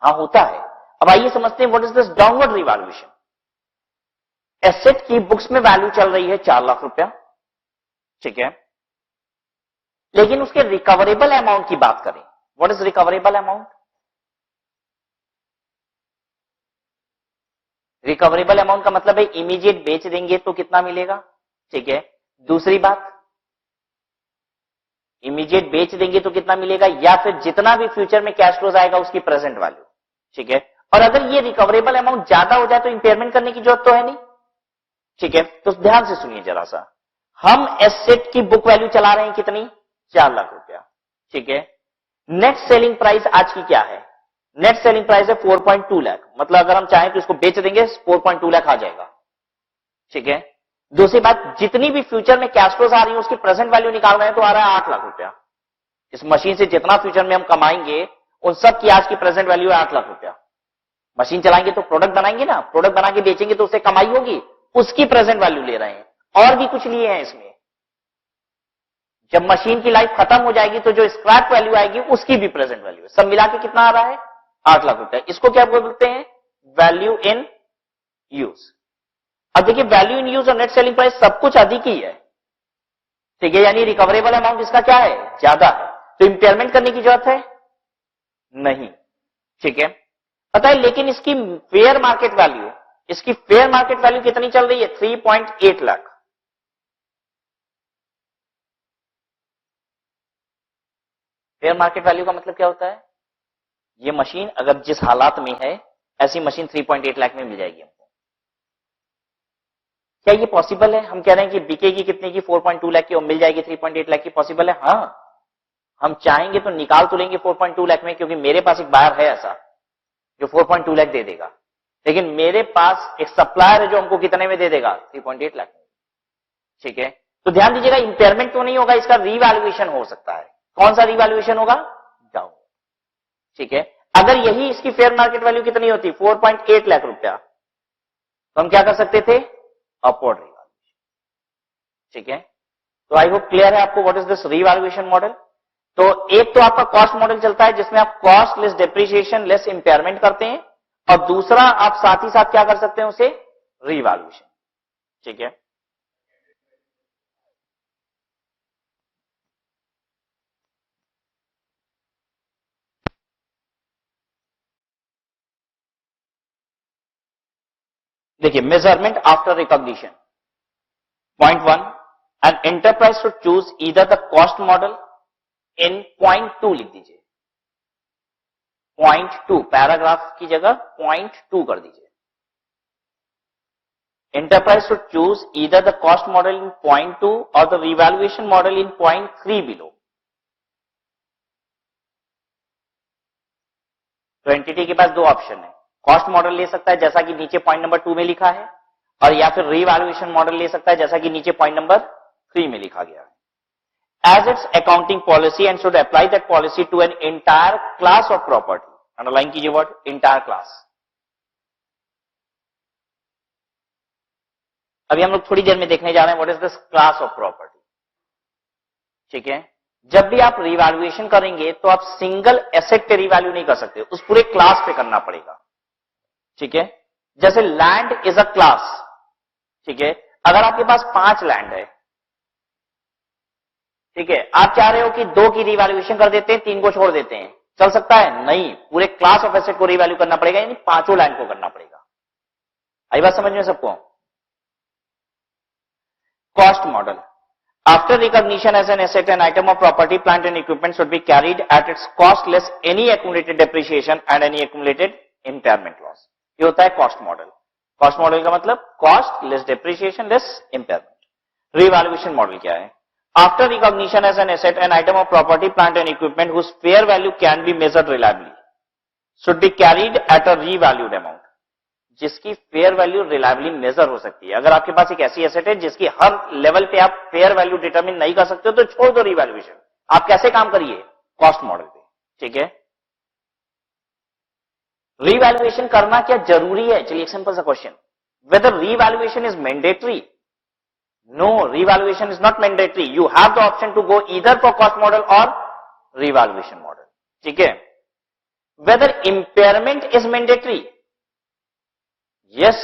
हाँ, होता है। अब आइए समझते हैं what is this downward revaluation. Asset की बुक्स में वैल्यू चल रही है 4 लाख रुपया, ठीक है, लेकिन उसके रिकवरेबल अमाउंट की बात करें, what is recoverable amount? Recoverable amount का मतलब है इमीडिएट बेच देंगे तो कितना मिलेगा, ठीक है। दूसरी बात, इमीडिएट बेच देंगे तो कितना मिलेगा, या फिर जितना भी फ्यूचर में कैश फ्लोज आएगा उसकी प्रेजेंट वैल्यू, ठीक है। और अगर ये रिकवरेबल अमाउंट ज्यादा हो जाए तो इंपेयरमेंट करने की जरूरत तो है नहीं, ठीक है। तो ध्यान से सुनिए जरा सा, हम एसेट की बुक वैल्यू चला रहे हैं कितनी? 4 लाख रुपया, ठीक है। नेट सेलिंग प्राइस आज की क्या है? नेट सेलिंग प्राइस है 4.2 लाख, मतलब अगर हम चाहें तो इसको बेच देंगे 4.2 लाख आ जाएगा, ठीक है। दूसरी बात, जितनी भी फ्यूचर में कैश फ्लोज आ रही है उसकी प्रेजेंट वैल्यू निकाल रहे हैं तो आ रहा है 8 लाख रुपया। इस मशीन से जितना फ्यूचर में हम कमाएंगे उन सब की आज की प्रेजेंट वैल्यू है 8 लाख रुपया। मशीन चलाएंगे तो प्रोडक्ट बनाएंगे ना, प्रोडक्ट बना के बेचेंगे तो उससे कमाई होगी, उसकी प्रेजेंट वैल्यू ले रहे हैं। और भी कुछ लिए हैं इसमें। जब मशीन की लाइफ खत्म हो जाएगी तो जो स्क्रैप वैल्यू आएगी उसकी भी प्रेजेंट वैल्यू, सब मिला के कितना आ रहा है? 8 लाख रुपया। इसको क्या बोलते हैं? Value in use. अब देखिए, वैल्यू इन यूज और नेट सेलिंग प्राइस सब कुछ अधिक ही है, ठीक है, यानी रिकवरेबल अमाउंट इसका क्या है? ज्यादा है। तो इंपेयरमेंट करने की जरूरत है नहीं, ठीक है। पता है, लेकिन इसकी फेयर मार्केट वैल्यू, इसकी फेयर मार्केट वैल्यू कितनी चल रही है? 3.8 लाख। फेयर मार्केट वैल्यू का मतलब क्या होता है? ये मशीन अगर जिस हालात में है, ऐसी मशीन 3.8 लाख में मिल जाएगी हमको। क्या ये पॉसिबल है? हम कह रहे हैं कि बिकेगी कितने की? 4.2 लाख की, और मिल जाएगी 3.8 लाख की। पॉसिबल है? हाँ, हम चाहेंगे तो निकाल तो लेंगे 4.2 लाख में, क्योंकि मेरे पास एक बायर है ऐसा जो 4.2 लाख दे देगा। लेकिन मेरे पास एक सप्लायर है जो हमको कितने में दे देगा? 3.8 लाख में, ठीक है। तो ध्यान दीजिएगा, इंपेयरमेंट तो नहीं होगा, इसका रीवैल्यूएशन हो सकता है। कौन सा रीवैल्यूएशन होगा? डाउन, ठीक है। अगर यही इसकी फेयर मार्केट वैल्यू कितनी होती? 4.8 लाख रुपया, तो हम क्या कर सकते थे? अपवर्ड रीवैल्यूएशन, ठीक है। तो आई होप क्लियर है आपको what is this revaluation model. तो एक तो आपका कॉस्ट मॉडल चलता है जिसमें आप cost less depreciation less impairment करते हैं, और दूसरा आप साथ ही साथ क्या कर सकते हैं? उसे रीवैल्यूएशन, ठीक है। देखिए, measurement after recognition. Point 1, an enterprise should choose either the cost model in point 2 लिख दीजिए, पॉइंट 2, पैराग्राफ की जगह पॉइंट 2 कर दीजिए। Enterprise should choose either the cost model in point 2 or the revaluation model in point 3 below. तो entity के पास दो option है, कॉस्ट मॉडल ले सकता है जैसा कि नीचे पॉइंट नंबर 2 में लिखा है, और या फिर रीवैल्यूएशन मॉडल ले सकता है जैसा कि नीचे पॉइंट नंबर 3 में लिखा गया है। As its accounting policy and should apply that policy to an entire class of property. Underline कीजिए वर्ड entire class. अभी हम लोग थोड़ी देर में देखने जा रहे हैं what is this class of property, ठीक है। जब भी आप रिवैल्यूएशन करेंगे तो आप सिंगल एसेट पे रिवैल्यू नहीं कर सकते, उस पूरे क्लास पे करना पड़ेगा, ठीक है। जैसे लैंड इज अ क्लास, ठीक है। अगर आपके पास 5 लैंड है, ठीक है, आप चाह रहे हो कि 2 की रिवैल्यूएशन कर देते हैं, 3 को छोड़ देते हैं, चल सकता है? नहीं, पूरे क्लास ऑफ एसेट को रिवैल्यू करना पड़ेगा, यानी 5 लैंड को करना पड़ेगा। आई बात समझ में सबको? Cost model. After recognition as an asset, an item of property, plant and equipment should be carried at its cost less any accumulated depreciation and any accumulated impairment loss. ये होता है cost model. Cost model का मतलब cost less depreciation less impairment. Revaluation model क्या है? After recognition as an asset, an item of property, plant and equipment whose fair value can be measured reliably should be carried at a revalued amount. जिसकी fair value reliably major हो सकती है। अगर आपके पास एक ऐसी एसेट है जिसकी हर लेवल पे आप फेयर वैल्यू डिटरमिन नहीं कर सकते हो, तो छोड़ दो रिवैल्यूएशन, आप कैसे काम करिए? कॉस्ट मॉडल पे, ठीक है। रिवैल्यूएशन करना क्या जरूरी है? चलिए एक सिंपल सा question, whether revaluation is mandatory? No, revaluation is not mandatory. You have the option to go either for cost model और रिवैल्यूएशन मॉडल, ठीक है। Whether impairment is mandatory? Yes,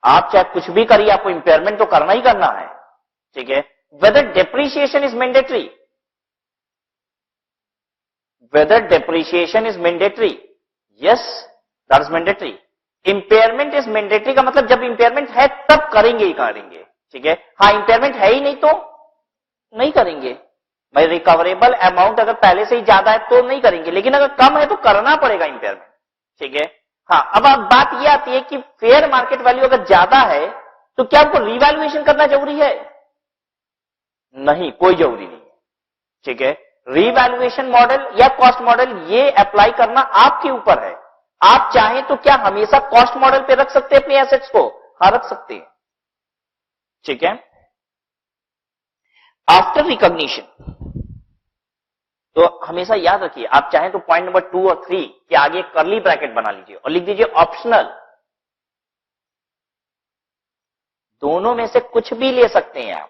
आप चाहे कुछ भी करिए, आपको इंपेयरमेंट तो करना ही करना है, ठीक है। Whether depreciation is mandatory? Whether depreciation is mandatory? Yes, that is mandatory. Impairment is mandatory का मतलब जब इंपेयरमेंट है तब करेंगे ही करेंगे, ठीक है। हाँ, इंपेयरमेंट है ही नहीं तो नहीं करेंगे। भाई रिकवरेबल अमाउंट अगर पहले से ही ज्यादा है तो नहीं करेंगे, लेकिन अगर कम है तो करना पड़ेगा इंपेयरमेंट, ठीक है। हाँ, अब बात यह आती है कि फेयर मार्केट वैल्यू अगर ज्यादा है तो क्या आपको रिवैल्यूएशन करना जरूरी है? नहीं, कोई जरूरी नहीं है, ठीक है। रिवैल्यूएशन मॉडल या कॉस्ट मॉडल ये अप्लाई करना आपके ऊपर है। आप चाहें तो क्या हमेशा कॉस्ट मॉडल पे रख सकते हैं अपने एसेट्स को? हाँ, रख सकते हैं, ठीक है। आफ्टर रिकॉग्निशन, तो हमेशा याद रखिए, आप चाहें तो पॉइंट नंबर 2 और 3 के आगे कर्ली ब्रैकेट बना लीजिए और लिख दीजिए ऑप्शनल। दोनों में से कुछ भी ले सकते हैं आप।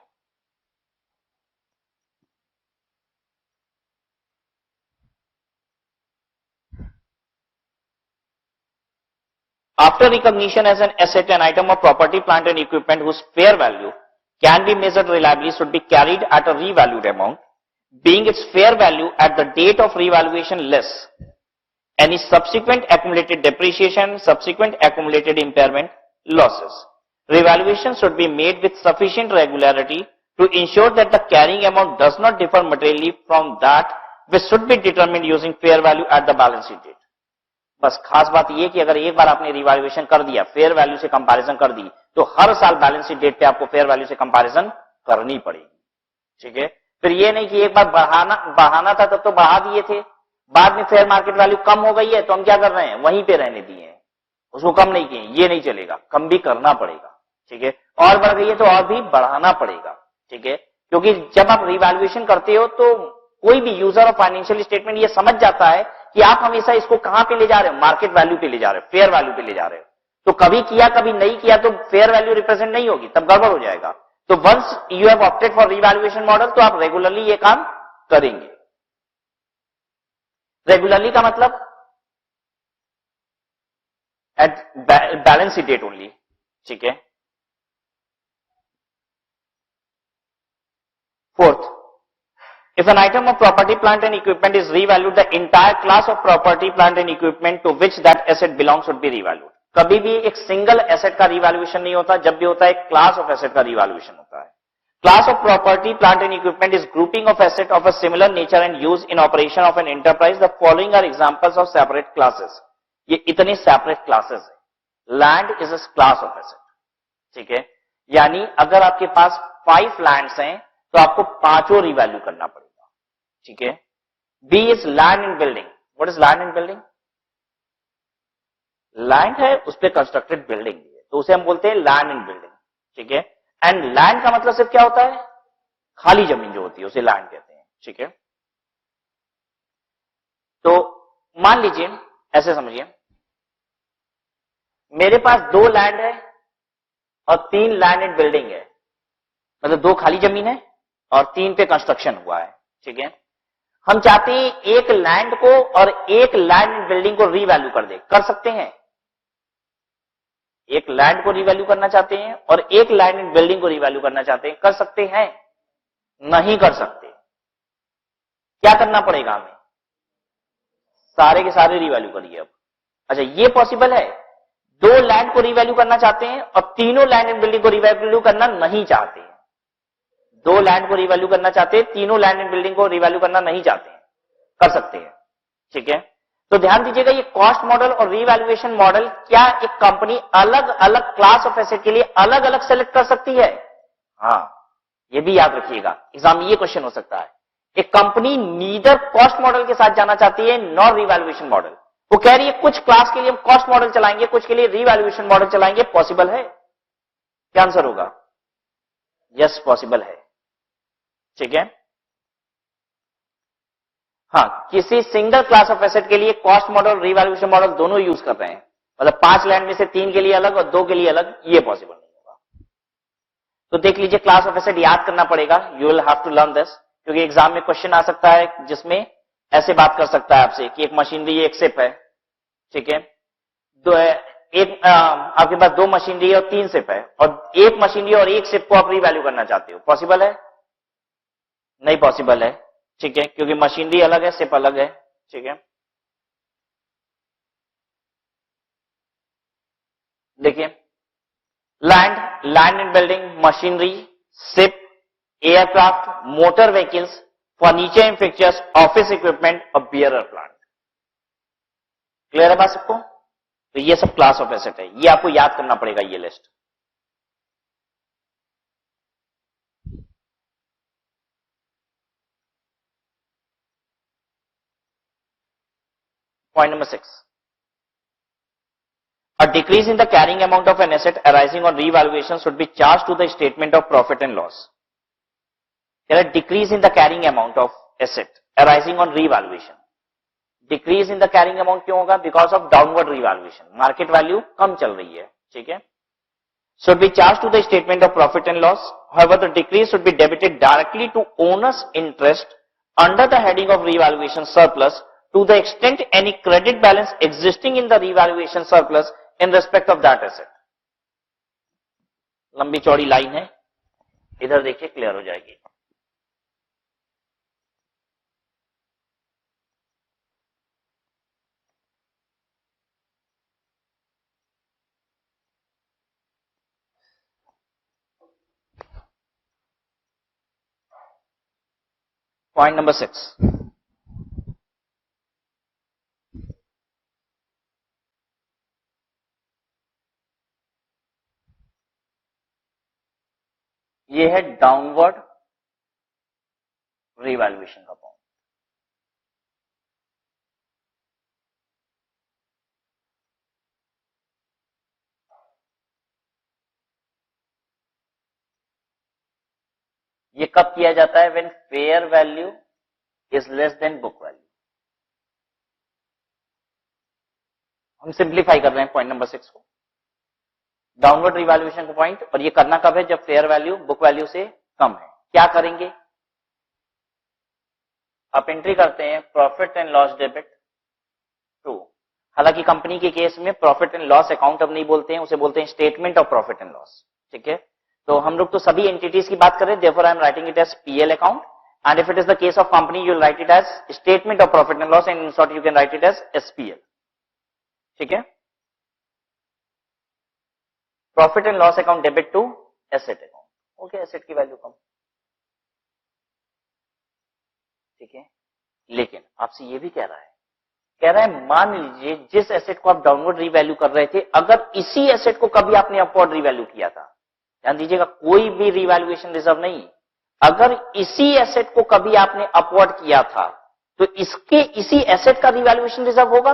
After recognition as an asset, an item of property, plant and equipment whose fair value can be measured reliably should be carried at a revalued amount. being its fair value at the date of revaluation less any subsequent accumulated depreciation, subsequent accumulated impairment losses. Revaluation should be made with sufficient regularity to ensure that the carrying amount does not differ materially from that which should be determined using fair value at the balance sheet date. बस खास बात ये कि अगर एक बार आपने revaluation कर दिया, फेयर वैल्यू से कंपैरिजन कर दी, तो हर साल बैलेंस शीट डेट पे आपको फेयर वैल्यू से कंपैरिजन करनी पड़ेगी. ठीक है. फिर ये नहीं कि एक बार बढ़ाना था तब तो बढ़ा दिए थे, बाद में फेयर मार्केट वैल्यू कम हो गई है तो हम क्या कर रहे हैं, वहीं पे रहने दिए हैं, उसको कम नहीं किए. ये नहीं चलेगा, कम भी करना पड़ेगा. ठीक है. और बढ़ गई है तो और भी बढ़ाना पड़ेगा. ठीक है. क्योंकि जब आप रिवैल्यूएशन करते हो तो कोई भी यूजर ऑफ फाइनेंशियल स्टेटमेंट ये समझ जाता है कि आप हमेशा इसको कहां पे ले जा रहे हो, मार्केट वैल्यू पे ले जा रहे हो, फेयर वैल्यू पे ले जा रहे हो. तो कभी किया कभी नहीं किया तो फेयर वैल्यू रिप्रेजेंट नहीं होगी, तब गड़बड़ हो जाएगा. तो once you have opted for revaluation model तो आप रेगुलरली ये काम करेंगे. रेगुलरली का मतलब at balance sheet date only. ठीक है. Fourth, if an item of property, plant and equipment is revalued, the entire class of property, plant and equipment to which that asset belongs should be revalued. कभी भी एक single asset का revaluation नहीं होता, जब भी होता है एक क्लास ऑफ एसेट का रिवैल्यूएशन होता है. Class of property, plant and equipment is grouping of asset of a similar nature and use in operation of an enterprise. The following are examples of separate classes. ये इतने separate classes है. Land is a class of asset. ठीक है. यानी अगर आपके पास 5 lands हैं तो आपको 5 रिवैल्यू करना पड़ेगा. ठीक है. B is land and building. What is land and building? Land है, उस पर कंस्ट्रक्टेड बिल्डिंग भी है, तो उसे हम बोलते हैं लैंड एंड बिल्डिंग. ठीक है. एंड लैंड का मतलब सिर्फ क्या होता है, खाली जमीन जो होती है उसे लैंड कहते हैं. ठीक है. तो मान लीजिए, ऐसे समझिए, मेरे पास 2 लैंड है और 3 लैंड एंड बिल्डिंग है, मतलब 2 खाली जमीन है और 3 पे कंस्ट्रक्शन हुआ है. ठीक है. हम चाहते हैं एक लैंड को और एक लैंड एंड बिल्डिंग को रीवैल्यू कर दे. कर सकते हैं. एक लैंड को रीवैल्यू करना चाहते हैं और एक लैंड एंड बिल्डिंग को रीवैल्यू करना चाहते हैं. कर सकते हैं? नहीं कर सकते. क्या करना पड़ेगा हमें? सारे के सारे रीवैल्यू करिए अब. अच्छा, ये पॉसिबल है. 2 लैंड को रीवैल्यू करना चाहते हैं और तीनों लैंड एंड बिल्डिंग को रीवैल्यू करना नहीं चाहते हैं. 2 लैंड को रीवैल्यू करना चाहते हैं, तीनों लैंड एंड बिल्डिंग को रीवैल्यू करना नहीं चाहते हैं. कर सकते हैं. ठीक है. तो ध्यान दीजिएगा, ये कॉस्ट मॉडल और रीवैल्यूएशन मॉडल, क्या एक कंपनी अलग अलग क्लास ऑफ एसेट के लिए अलग अलग सेलेक्ट कर सकती है? हाँ, ये भी याद रखिएगा, एग्जाम में ये क्वेश्चन हो सकता है. एक कंपनी नीदर कॉस्ट मॉडल के साथ जाना चाहती है नॉर रीवैल्यूएशन मॉडल. वो कह रही है कुछ क्लास के लिए हम कॉस्ट मॉडल चलाएंगे, कुछ के लिए रीवैल्यूएशन मॉडल चलाएंगे. पॉसिबल है? क्या आंसर होगा? यस, पॉसिबल है. ठीक है. हाँ, किसी सिंगल क्लास ऑफ एसेट के लिए कॉस्ट मॉडल, रीवैल्यूएशन मॉडल दोनों यूज कर रहे हैं, मतलब 5 लैंड में से 3 के लिए अलग और 2 के लिए अलग, ये पॉसिबल नहीं होगा. तो देख लीजिए, क्लास ऑफ एसेट याद करना पड़ेगा. You will have to learn this, क्योंकि एग्जाम में क्वेश्चन आ सकता है जिसमें ऐसे बात कर सकता है आपसे कि एक मशीनरी, एक शिप है. ठीक है. आपके पास 2 मशीनरी और 3 शिप है, और एक मशीनरी और एक शिप को आप रीवैल्यू करना चाहते हो. पॉसिबल है? नहीं पॉसिबल है. ठीक है. क्योंकि मशीनरी अलग है, शिप अलग है. ठीक है. देखिए, land and building, machinery, ship, aircraft, motor vehicles, furniture and fixtures, office equipment और बियरर प्लांट. क्लियर है बात सबको? तो ये सब क्लास ऑफ एसेट है, ये आपको याद करना पड़ेगा, ये list. Point number 6. A decrease in the carrying amount of an asset arising on revaluation should be charged to the statement of profit and loss. There are decrease in the carrying amount of asset arising on revaluation. Decrease in the carrying amount क्यों होगा? Because of downward revaluation. Market value कम चल रही है. ठीक है. Should be charged to the statement of profit and loss. However, the decrease should be debited directly to owner's interest under the heading of revaluation surplus, to the extent any credit balance existing in the revaluation surplus in respect of that asset. लंबी चौड़ी line है, इधर देखिए, clear हो जाएगी. Point number 6, ये है downward revaluation का पॉइंट। ये कब किया जाता है? When fair value is less than book value. हम सिंप्लीफाई कर रहे हैं पॉइंट नंबर 6 को, डाउनवर्ड रिवैल्यूएशन का पॉइंट, और ये करना कब है? जब फेयर वैल्यू बुक वैल्यू से कम है। क्या करेंगे? आप एंट्री करते हैं profit and loss debit to, हालांकि कंपनी के केस में प्रॉफिट एंड लॉस अकाउंट अब नहीं बोलते हैं, उसे बोलते हैं statement of profit and loss. ठीक है, तो हम लोग तो सभी एंटिटीज की बात कर रहे हैं, therefore I am writing it as PL account, and if it is the case of company you will write it as statement of profit and loss, and in short you can write it as SPL. ठीक है, profit and loss account debit to asset account. Okay, asset की value कम। ठीक है, लेकिन आपसे ये भी कह रहा है मान लीजिए जिस एसेट को आप डाउनवर्ड रीवैल्यू कर रहे थे, अगर इसी एसेट को कभी आपने अपवर्ड रीवैल्यू किया था, ध्यान दीजिएगा कोई भी रीवैल्यूएशन रिजर्व नहीं, अगर इसी एसेट को कभी आपने अपवर्ड किया था तो इसके इसी एसेट का रीवैल्यूएशन रिजर्व होगा।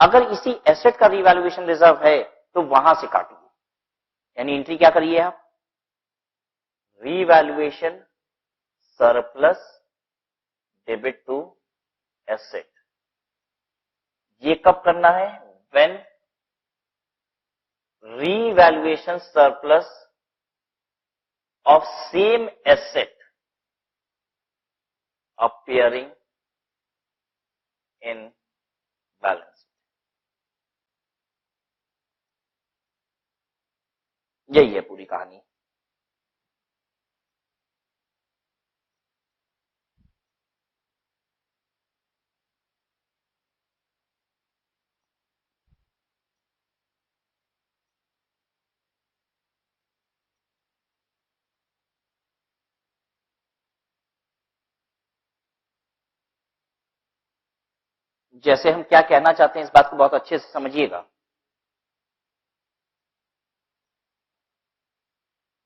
अगर इसी एसेट का रीवैल्यूएशन रिजर्व है तो वहां से काटिए, यानी एंट्री क्या करिए आप? Revaluation surplus debit to asset. ये कब करना है? When revaluation surplus of same asset appearing in balance. यही है पूरी कहानी। जैसे हम क्या कहना चाहते हैं इस बात को बहुत अच्छे से समझिएगा।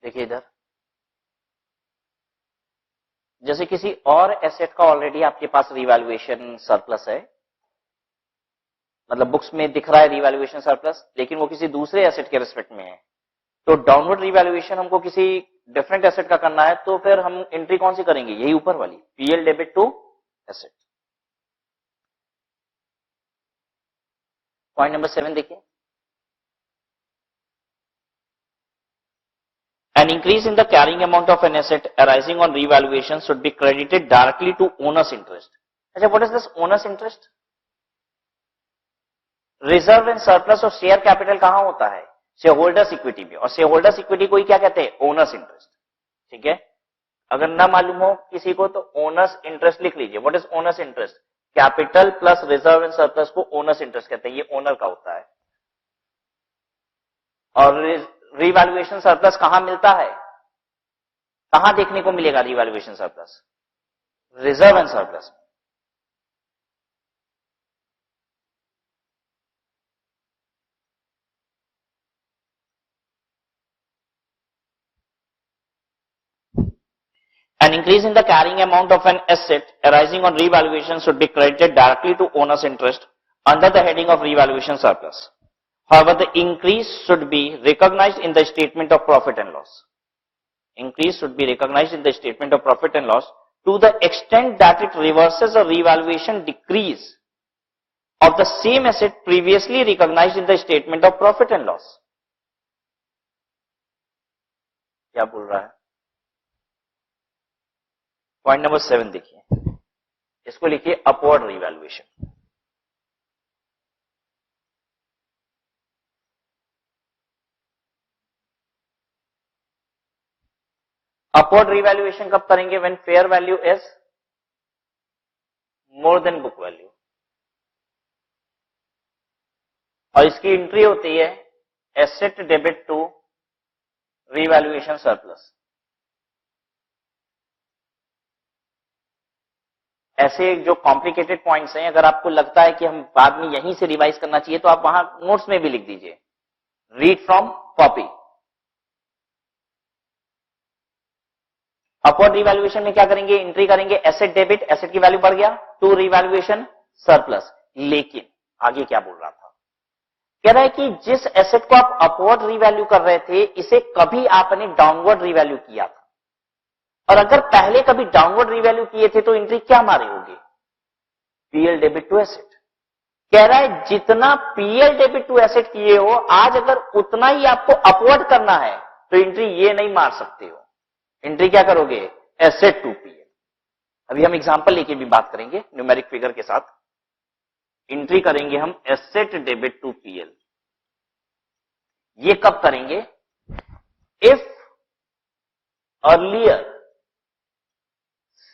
देखिए इधर, जैसे किसी और एसेट का ऑलरेडी आपके पास रिवैल्यूएशन सरप्लस है, मतलब बुक्स में दिख रहा है रिवैल्यूएशन सरप्लस, लेकिन वो किसी दूसरे एसेट के रिस्पेक्ट में है, तो डाउनवर्ड रिवैल्यूएशन हमको किसी डिफरेंट एसेट का करना है, तो फिर हम एंट्री कौन सी करेंगे? यही ऊपर वाली, PL debit to asset. Point number 7 देखिए, an increase in the carrying amount of an asset arising on revaluation should be credited directly to owner's interest. अच्छा, what is this owner's interest? Reserve and surplus और share capital कहां होता है? Share holders equity में, और share holders equity को ही क्या कहते हैं? Owners interest. ठीक है, अगर ना मालूम हो किसी को तो ओनर्स इंटरेस्ट लिख लीजिए। What is owners interest? Capital plus reserve and surplus को ओनर्स इंटरेस्ट कहते हैं, ये ओनर का होता है। और रिवैल्यूएशन सरप्लस कहां मिलता है? कहां देखने को मिलेगा revaluation surplus? Reserve and surplus. An increase in the carrying amount of an asset arising on revaluation should be credited directly to owner's interest under the heading of revaluation surplus. However, the increase should be recognized in the statement of profit and loss. Increase should be recognized in the statement of profit and loss to the extent that it reverses a revaluation decrease of the same asset previously recognized in the statement of profit and loss. क्या बोल रहा है? Point number 7 देखिए, इसको लिखिए upward revaluation. Upward revaluation कब करेंगे? When fair value is more than book value, और इसकी एंट्री होती है asset debit to revaluation surplus. ऐसे जो कॉम्प्लिकेटेड पॉइंट्स हैं, अगर आपको लगता है कि हम बाद में यहीं से रिवाइज करना चाहिए तो आप वहां नोट्स में भी लिख दीजिए, read from copy. Upward revaluation में क्या करेंगे, एंट्री करेंगे एसेट डेबिट, एसेट की वैल्यू बढ़ गया, टू रिवैल्यूएशन सरप्लस। लेकिन आगे क्या बोल रहा था, कह रहा है कि जिस एसेट को आप अपवर्ड रिवैल्यू कर रहे थे, इसे कभी आपने डाउनवर्ड रिवैल्यू किया था, और अगर पहले कभी डाउनवर्ड रिवैल्यू किए थे तो एंट्री क्या मारे होगे, पीएल डेबिट टू एसेट। कह रहा है जितना पीएल डेबिट टू एसेट किए हो, आज अगर उतना ही आपको अपवर्ड करना है तो एंट्री ये नहीं मार सकते हो, एंट्री क्या करोगे, एसेट टू पीएल। अभी हम एग्जांपल लेके भी बात करेंगे न्यूमेरिक फिगर के साथ। एंट्री करेंगे हम एसेट डेबिट टू पीएल। ये कब करेंगे, if earlier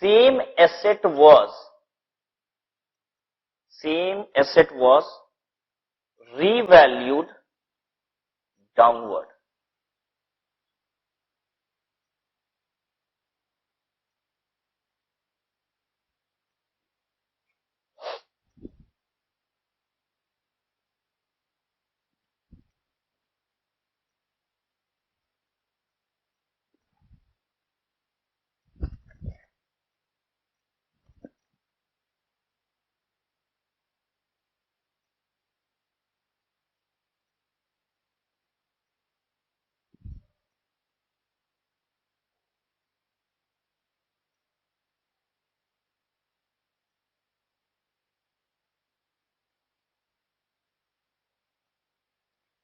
same asset was revalued downward।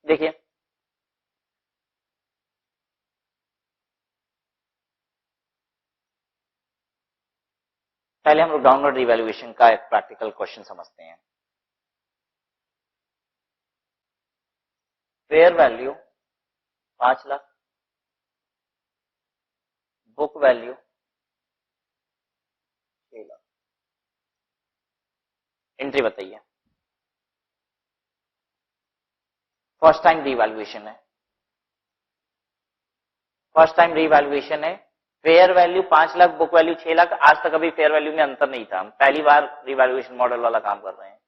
देखिए पहले हम लोग डाउनवर्ड रिवैल्यूएशन का एक प्रैक्टिकल क्वेश्चन समझते हैं। Fair value 5 lakh, book value 6 lakh, entry बताइए। फर्स्ट टाइम रिवैल्यूएशन है, फर्स्ट टाइम रिवैल्यूएशन है। Fair value 5 lakh, book value 6 lakh. आज तक अभी फेयर वैल्यू में अंतर नहीं था, हम पहली बार रिवैल्यूएशन मॉडल वाला काम कर रहे हैं।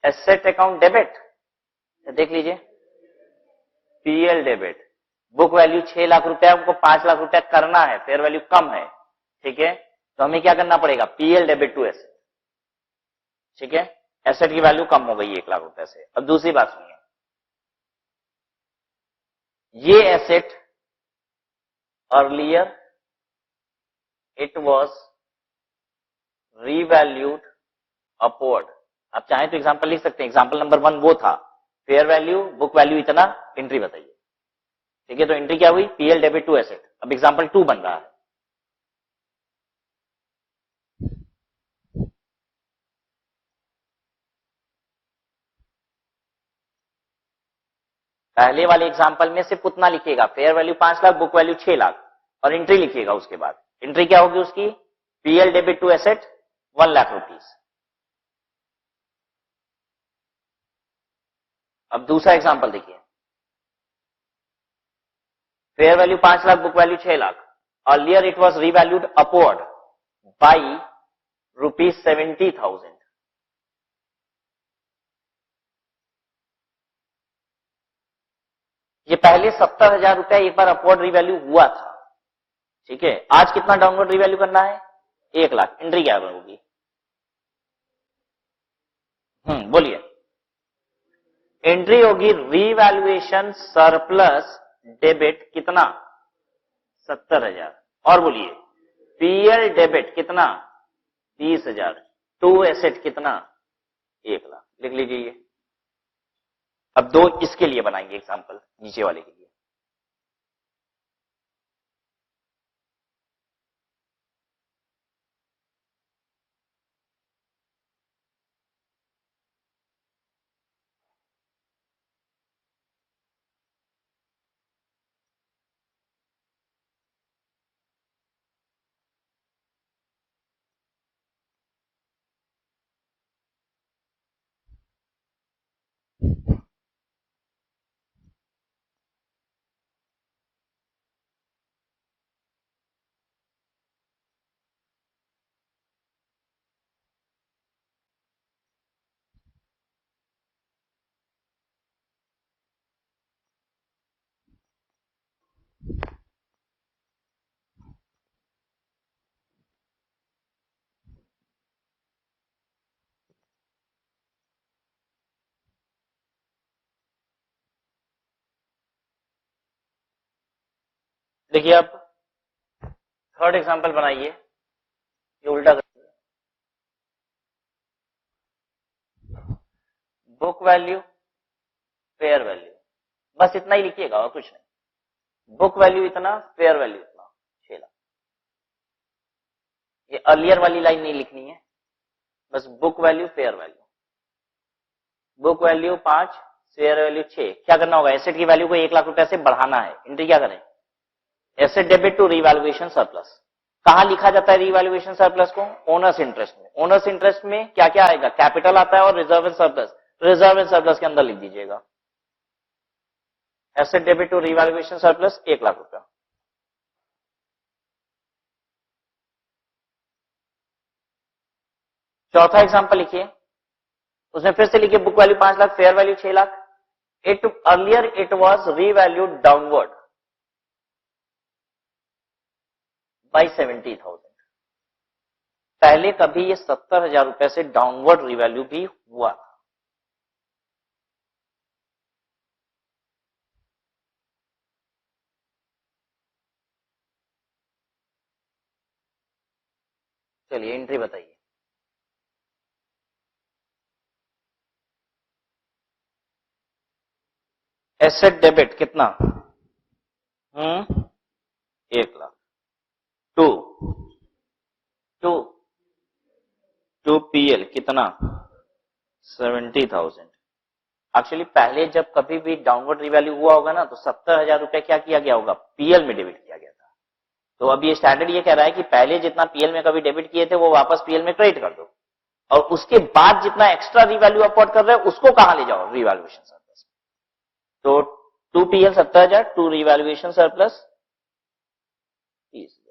एसेट अकाउंट डेबिट, देख लीजिए, PL debit, book value 6 lakh रुपया, हमको 5 लाख रुपया करना है, फेयर वैल्यू कम है, ठीक है, तो हमें क्या करना पड़ेगा, पीएल डेबिट टू एसेट, ठीक है। एसेट की वैल्यू कम हो गई 1 लाख रुपए से। अब दूसरी बात सुनिए, ये asset earlier it was revalued upward. आप चाहें तो एग्जांपल लिख सकते हैं, एग्जांपल नंबर 1 वो था, फेयर वैल्यू बुक वैल्यू इतना, एंट्री बताइए, ठीक है। तो एंट्री क्या हुई, पीएल डेबिट टू एसेट। अब एग्जांपल 2 बन रहा है, पहले वाले एग्जांपल में सिर्फ उतना लिखिएगा, fair value 5 lakh, book value 6 lakh, और एंट्री लिखिएगा उसके बाद। एंट्री क्या होगी उसकी, PL debit to asset 1 lakh rupees. अब दूसरा एग्जांपल देखिए, fair value 5 lakh, book value 6 lakh, earlier it was revalued upward by ₹70,000। ये पहले 70,000 रुपया एक बार अपवर्ड रिवैल्यू हुआ था, ठीक है। आज कितना डाउनवर्ड रिवैल्यू करना है, 1 लाख। एंट्री क्या होगी, बोलिए। एंट्री होगी रीवैल्यूएशन सरप्लस डेबिट कितना, 70,000। और बोलिए, पीएल डेबिट कितना, 30,000, टू एसेट कितना, 1 लाख। लिख लीजिए ये। अब 2 इसके लिए बनाएंगे एग्जांपल, नीचे वाले के लिए। देखिए आप थर्ड एग्जांपल बनाइए, ये उल्टा कर, बुक वैल्यू फेयर वैल्यू, बस इतना ही लिखिएगा और कुछ नहीं। बुक वैल्यू इतना, फेयर वैल्यू इतना, 6 लाख। ये अर्लियर वाली लाइन नहीं लिखनी है, बस book value fair value. Book value 5, fair value 6। क्या करना होगा, एसेट की वैल्यू को 1 लाख रुपए से बढ़ाना है। एंट्री क्या करें, asset debit to revaluation surplus. कहां लिखा जाता है रीवैल्यूएशन सरप्लस को, ओनर्स इंटरेस्ट में। ओनर्स इंटरेस्ट में क्या क्या आएगा, कैपिटल आता है और reserve and surplus. Reserve and surplus के अंदर लिख दीजिएगा asset debit to revaluation surplus 1 lakh रुपया। चौथा एग्जांपल लिखिए, उसमें फिर से लिखिए book value 5 lakh, fair value 6 lakh. It earlier it was revalued downward by 70,000। पहले कभी ये 70,000 रुपए से डाउनवर्ड रिवैल्यू भी हुआ था। चलिए एंट्री बताइए। एसेट डेबिट कितना, 1 lakh. To to to PL कितना, 70,000। एक्चुअली पहले जब कभी भी डाउनवर्ड रिवैल्यू हुआ होगा ना, तो 70,000 रुपए क्या किया गया होगा, पीएल में डेबिट किया गया था। तो अब ये स्टैंडर्ड ये कह रहा है कि पहले जितना पीएल में कभी डेबिट किए थे वो वापस पीएल में क्रेडिट कर दो, और उसके बाद जितना एक्स्ट्रा रिवैल्यू अपॉर्ड कर रहे हो उसको कहां ले जाओ, रिवैल्यूएशन सरप्लस। तो 2 PL 70,000, 2 revaluation surplus 30,000।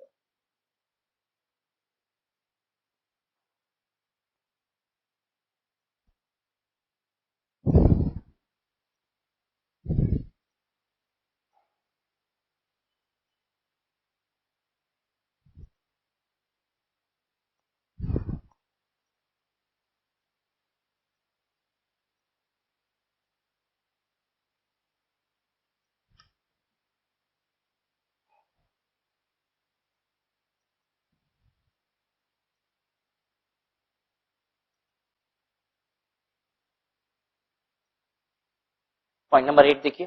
Point number 8 देखिए,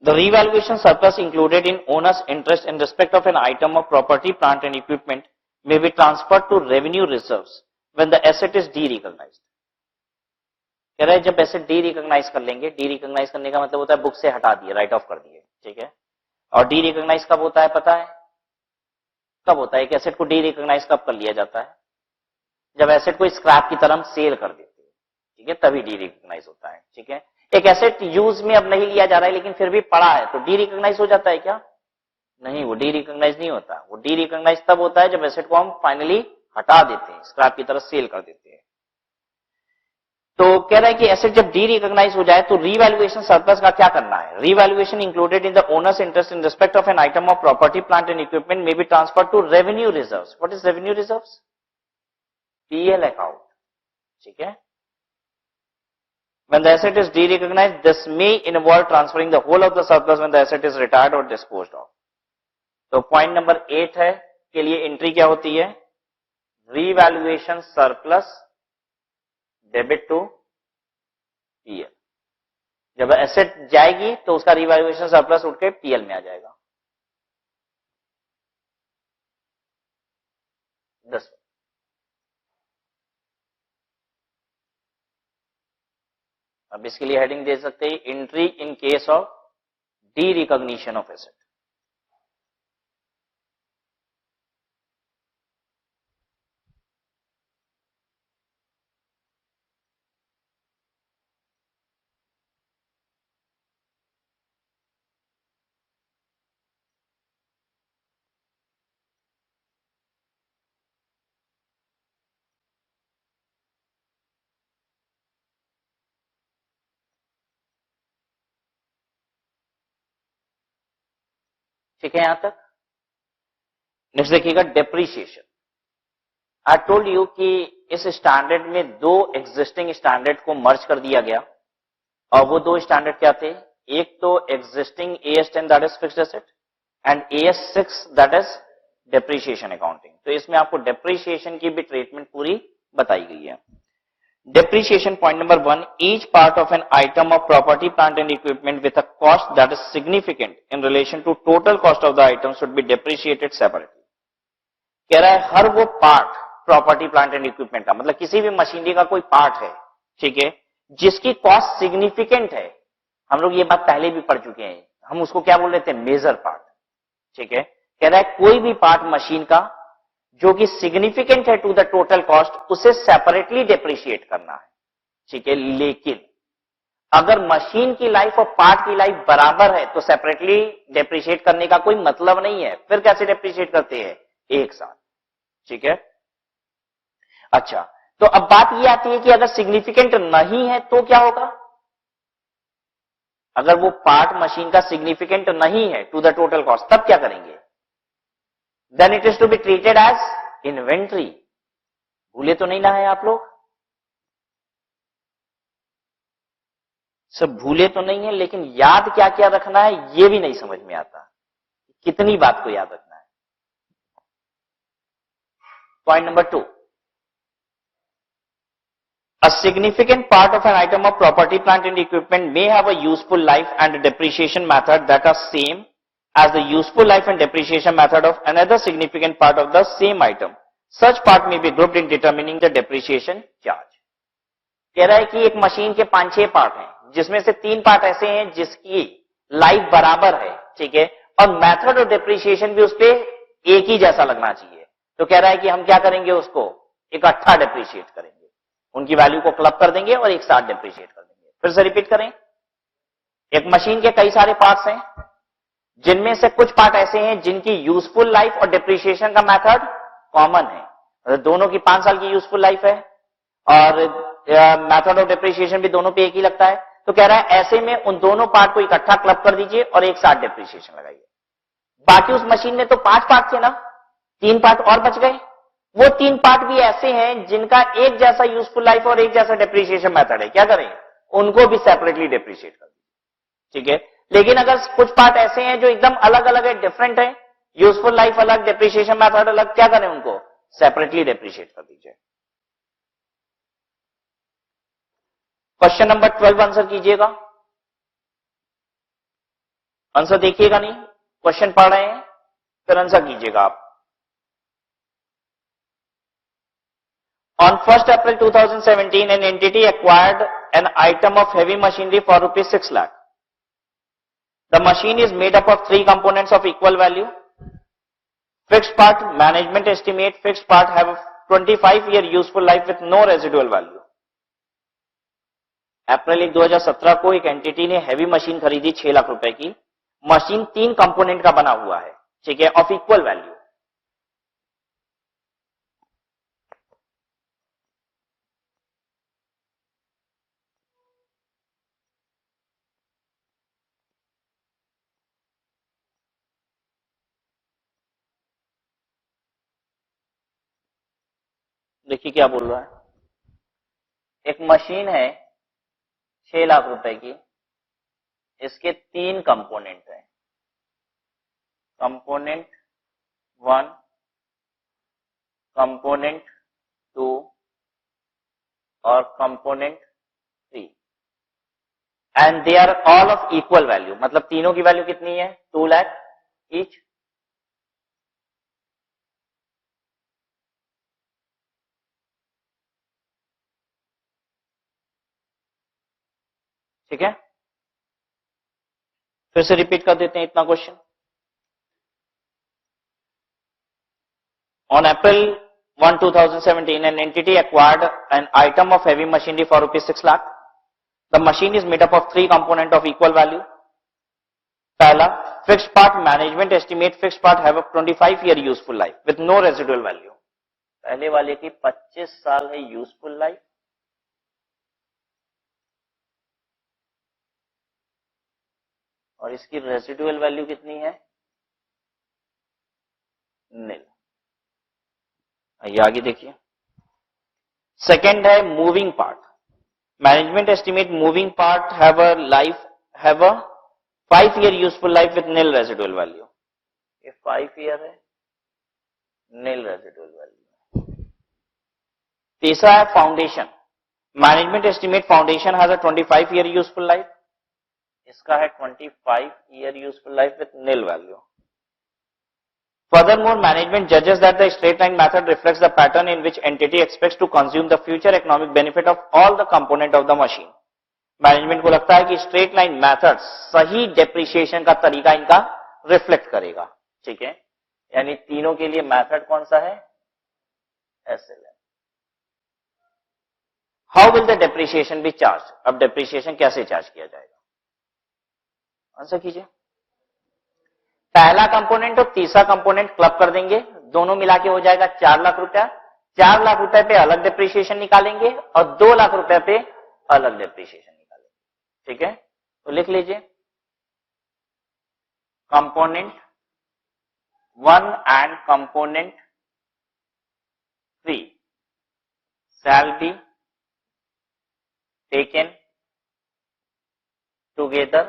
the revaluation surplus included in owner's interest in respect of an item of property, plant and equipment may be transferred to revenue reserves when the asset is de-recognized। कह रहे हैं जब asset D recognise कर लेंगे, D recognise करने का मतलब होता है बुक से हटा दिए, राइट ऑफ कर दिए, ठीक है। और डी रिकॉग्नाइज कब होता है पता है, कब होता है, एक एसेट को डी रिकॉग्नाइज कब कर लिया जाता है, जब एसेट को स्क्रैप की तरह सेल कर देते हैं, ठीक है, तभी डी रिकॉग्नाइज होता है, ठीक है। एक एसेट यूज में अब नहीं लिया जा रहा है लेकिन फिर भी पड़ा है, तो डी रिकॉग्नाइज हो जाता है क्या, नहीं, वो डी रिकॉग्नाइज नहीं होता। वो डी रिकॉग्नाइज तब होता है जब एसेट को हम फाइनली हटा देते हैं, स्क्रैप की तरह सेल कर देते हैं। तो कह रहा है कि एसेट जब डी रिकॉग्नाइज हो जाए तो रीवैल्यूएशन सरप्लस का क्या करना है, revaluation included in the owners interest in respect of an item of property, plant and equipment may be transfer to revenue reserves. What is revenue reserves, PL account, ठीक है। When the asset is de-recognized, this may involve transferring the whole of the surplus when the asset is retired or disposed of। तो point number 8 है के लिए entry क्या होती है, revaluation surplus debit to PL. जब एसेट जाएगी तो उसका रीवैल्यूएशन सरप्लस उठ के पीएल में आ जाएगा। 10। अब इसके लिए हेडिंग दे सकते हैं, entry in case of D recognition of asset. ठीक है, यहां तक। नेक्स्ट देखिएगा, डेप्रीशिएशन। आई टोल्ड यू कि इस स्टैंडर्ड में 2 एग्जिस्टिंग स्टैंडर्ड को मर्ज कर दिया गया, और वो 2 स्टैंडर्ड क्या थे, एक तो existing AS10 that is fixed asset and AS6 that is depreciation accounting. तो इसमें आपको डेप्रीशिएशन की भी ट्रीटमेंट पूरी बताई गई है। Depreciation point number 1, each part of an item of property, plant and equipment with a cost that is significant in relation to total cost of the item should be depreciated separately. कह रहा है हर वो part property plant and equipment का, मतलब किसी भी machinery का कोई पार्ट है, ठीक है, जिसकी कॉस्ट सिग्निफिकेंट है। हम लोग ये बात पहले भी पढ़ चुके हैं, हम उसको क्या बोल रहे थे, मेजर पार्ट, ठीक है। कह रहा है कोई भी पार्ट मशीन का जो कि सिग्निफिकेंट है टू द टोटल कॉस्ट, उसे सेपरेटली डेप्रिशिएट करना है, ठीक है। लेकिन अगर मशीन की लाइफ और पार्ट की लाइफ बराबर है तो सेपरेटली डेप्रिशिएट करने का कोई मतलब नहीं है। फिर कैसे डेप्रिशिएट करते हैं, एक साथ, ठीक है। अच्छा, तो अब बात यह आती है कि अगर सिग्निफिकेंट नहीं है तो क्या होगा। अगर वो पार्ट मशीन का सिग्निफिकेंट नहीं है टू द टोटल कॉस्ट, तब क्या करेंगे, then it is to be treated as inventory। भूले तो नहीं ना है आप लोग, सब भूले तो नहीं है, लेकिन याद क्या क्या रखना है ये भी नहीं समझ में आता, कितनी बात को याद रखना है। Point number 2, a significant part of an item of property, plant and equipment may have a useful life and a depreciation method that are same as the useful life and depreciation method of another significant part of the same item. Such part may be grouped in determining the depreciation charge. कह रहा है कि एक machine के 5-6 part हैं, जिसमें से 3 part ऐसे हैं जिसकी लाइफ बराबर है, ठीक है, और मेथड ऑफ डेप्रिसिएशन भी उस पर एक ही जैसा लगना चाहिए। तो कह रहा है कि हम क्या करेंगे, उसको इकट्ठा डेप्रिशिएट करेंगे, उनकी वैल्यू को क्लब कर देंगे और एक साथ डेप्रिशिएट कर देंगे। फिर से रिपीट करें, एक मशीन के कई सारे पार्ट्स हैं, जिनमें से कुछ पार्ट ऐसे हैं जिनकी यूजफुल लाइफ और डेप्रिसिएशन का मेथड कॉमन है, दोनों की 5 साल की यूजफुल लाइफ है और मेथड ऑफ डेप्रिसिएशन भी दोनों पे एक ही लगता है। तो कह रहा है ऐसे में उन दोनों पार्ट को इकट्ठा क्लब कर दीजिए और एक साथ डेप्रिसिएशन लगाइए। बाकी उस मशीन में तो 5 पार्ट थे ना, 3 पार्ट और बच गए, वो 3 पार्ट भी ऐसे हैं जिनका एक जैसा यूजफुल लाइफ और एक जैसा डेप्रिसिएशन मेथड है, क्या करें, उनको भी सेपरेटली डेप्रिशिएट कर दीजिए, ठीक है। लेकिन अगर कुछ पार्ट ऐसे हैं जो एकदम अलग अलग है, डिफरेंट है, यूजफुल लाइफ अलग, डेप्रिसिएशन मेथड अलग, क्या करें, उनको सेपरेटली डेप्रिशिएट कर दीजिए। क्वेश्चन नंबर 12 आंसर कीजिएगा, आंसर देखिएगा नहीं, क्वेश्चन पढ़ रहे हैं फिर आंसर कीजिएगा आप। On 1st April 2017, an entity acquired an item of heavy machinery for rupees 6 lakh. The machine is made up of 3 components of equal value. Fixed part, management estimate, fixed part have a 25-year useful life with no residual value. अप्रैल 1, 2017 को एक entity ने heavy machine खरीदी 6 लाख रुपए की। Machine 3 component का बना हुआ है, ठीक है, ऑफ इक्वल वैल्यू। देखिए क्या बोल रहा है, एक मशीन है 6 लाख रुपए की, इसके 3 कंपोनेंट हैं, कंपोनेंट 1, कंपोनेंट 2 और component 3, and they are all of equal value. मतलब तीनों की वैल्यू कितनी है, 2 लाख ईच। ठीक है, फिर से रिपीट कर देते हैं इतना question. On April 1, 2017, an entity acquired an item of heavy machinery for rupees 6 lakh. The machine is made up of 3 components of equal value. पहला, fixed part, management estimate, fixed part have a 25-year useful life with no residual value. पहले वाले की 25 साल है useful life, और इसकी residual value कितनी है, नील। ये आगे देखिए। सेकंड है moving part, management estimate moving part have a life, have a 5 year useful life with nil residual value. ये 5 year है, nil residual value. तीसरा है foundation. Management estimate foundation has a 25 year useful life. इसका है 25 year useful life with nil value. Furthermore, management judges that the straight line method reflects the pattern in which entity expects to consume the future economic benefit of all the component of the machine. Management को लगता है कि straight line method सही depreciation का तरीका इनका reflect करेगा. ठीक है, यानी तीनों के लिए मेथड कौन सा है? SLM. How will the depreciation B charge? अब डेप्रिसिएशन कैसे चार्ज किया जाएगा? आंसर कीजिए. पहला कंपोनेंट और तीसरा कंपोनेंट क्लब कर देंगे, दोनों मिला के हो जाएगा 4 लाख रुपया. 4 लाख रुपए पे अलग डेप्रिसिएशन निकालेंगे और 2 लाख रुपए पे अलग डेप्रिसिएशन निकालेंगे. ठीक है, तो लिख लीजिए. Component 1 and component 3 shall be taken together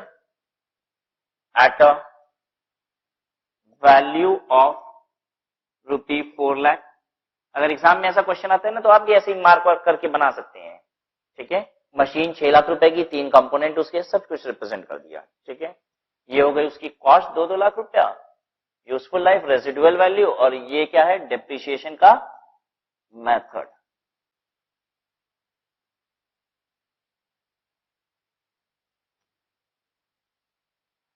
at a value of ₹4 lakh. अगर एग्जाम में ऐसा क्वेश्चन आता है ना, तो आप भी ऐसे ही मार्क वर्क करके बना सकते हैं. ठीक है, मशीन 6 लाख रुपए की, 3 कंपोनेंट उसके, सब कुछ रिप्रेजेंट कर दिया. ठीक है, ये हो गई उसकी कॉस्ट 2-2 लाख रुपया, यूजफुल लाइफ, रेसिडुअल वैल्यू, और ये क्या है? डेप्रिसिएशन का method.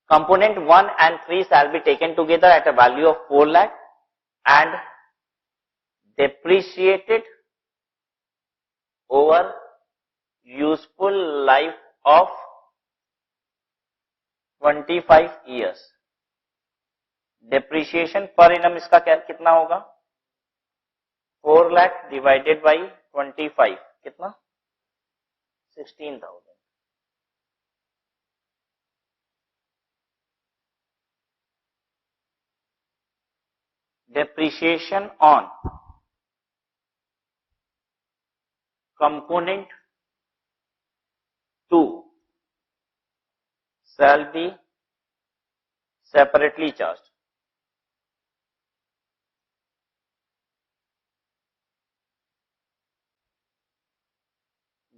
Component 1 and 3 shall be taken together at a value of 4 lakh and depreciated over useful life of 25 years. Depreciation per annum इसका कितना होगा? 4 lakh divided by 25 कितना? 16,000. Depreciation on component 2 shall be separately charged.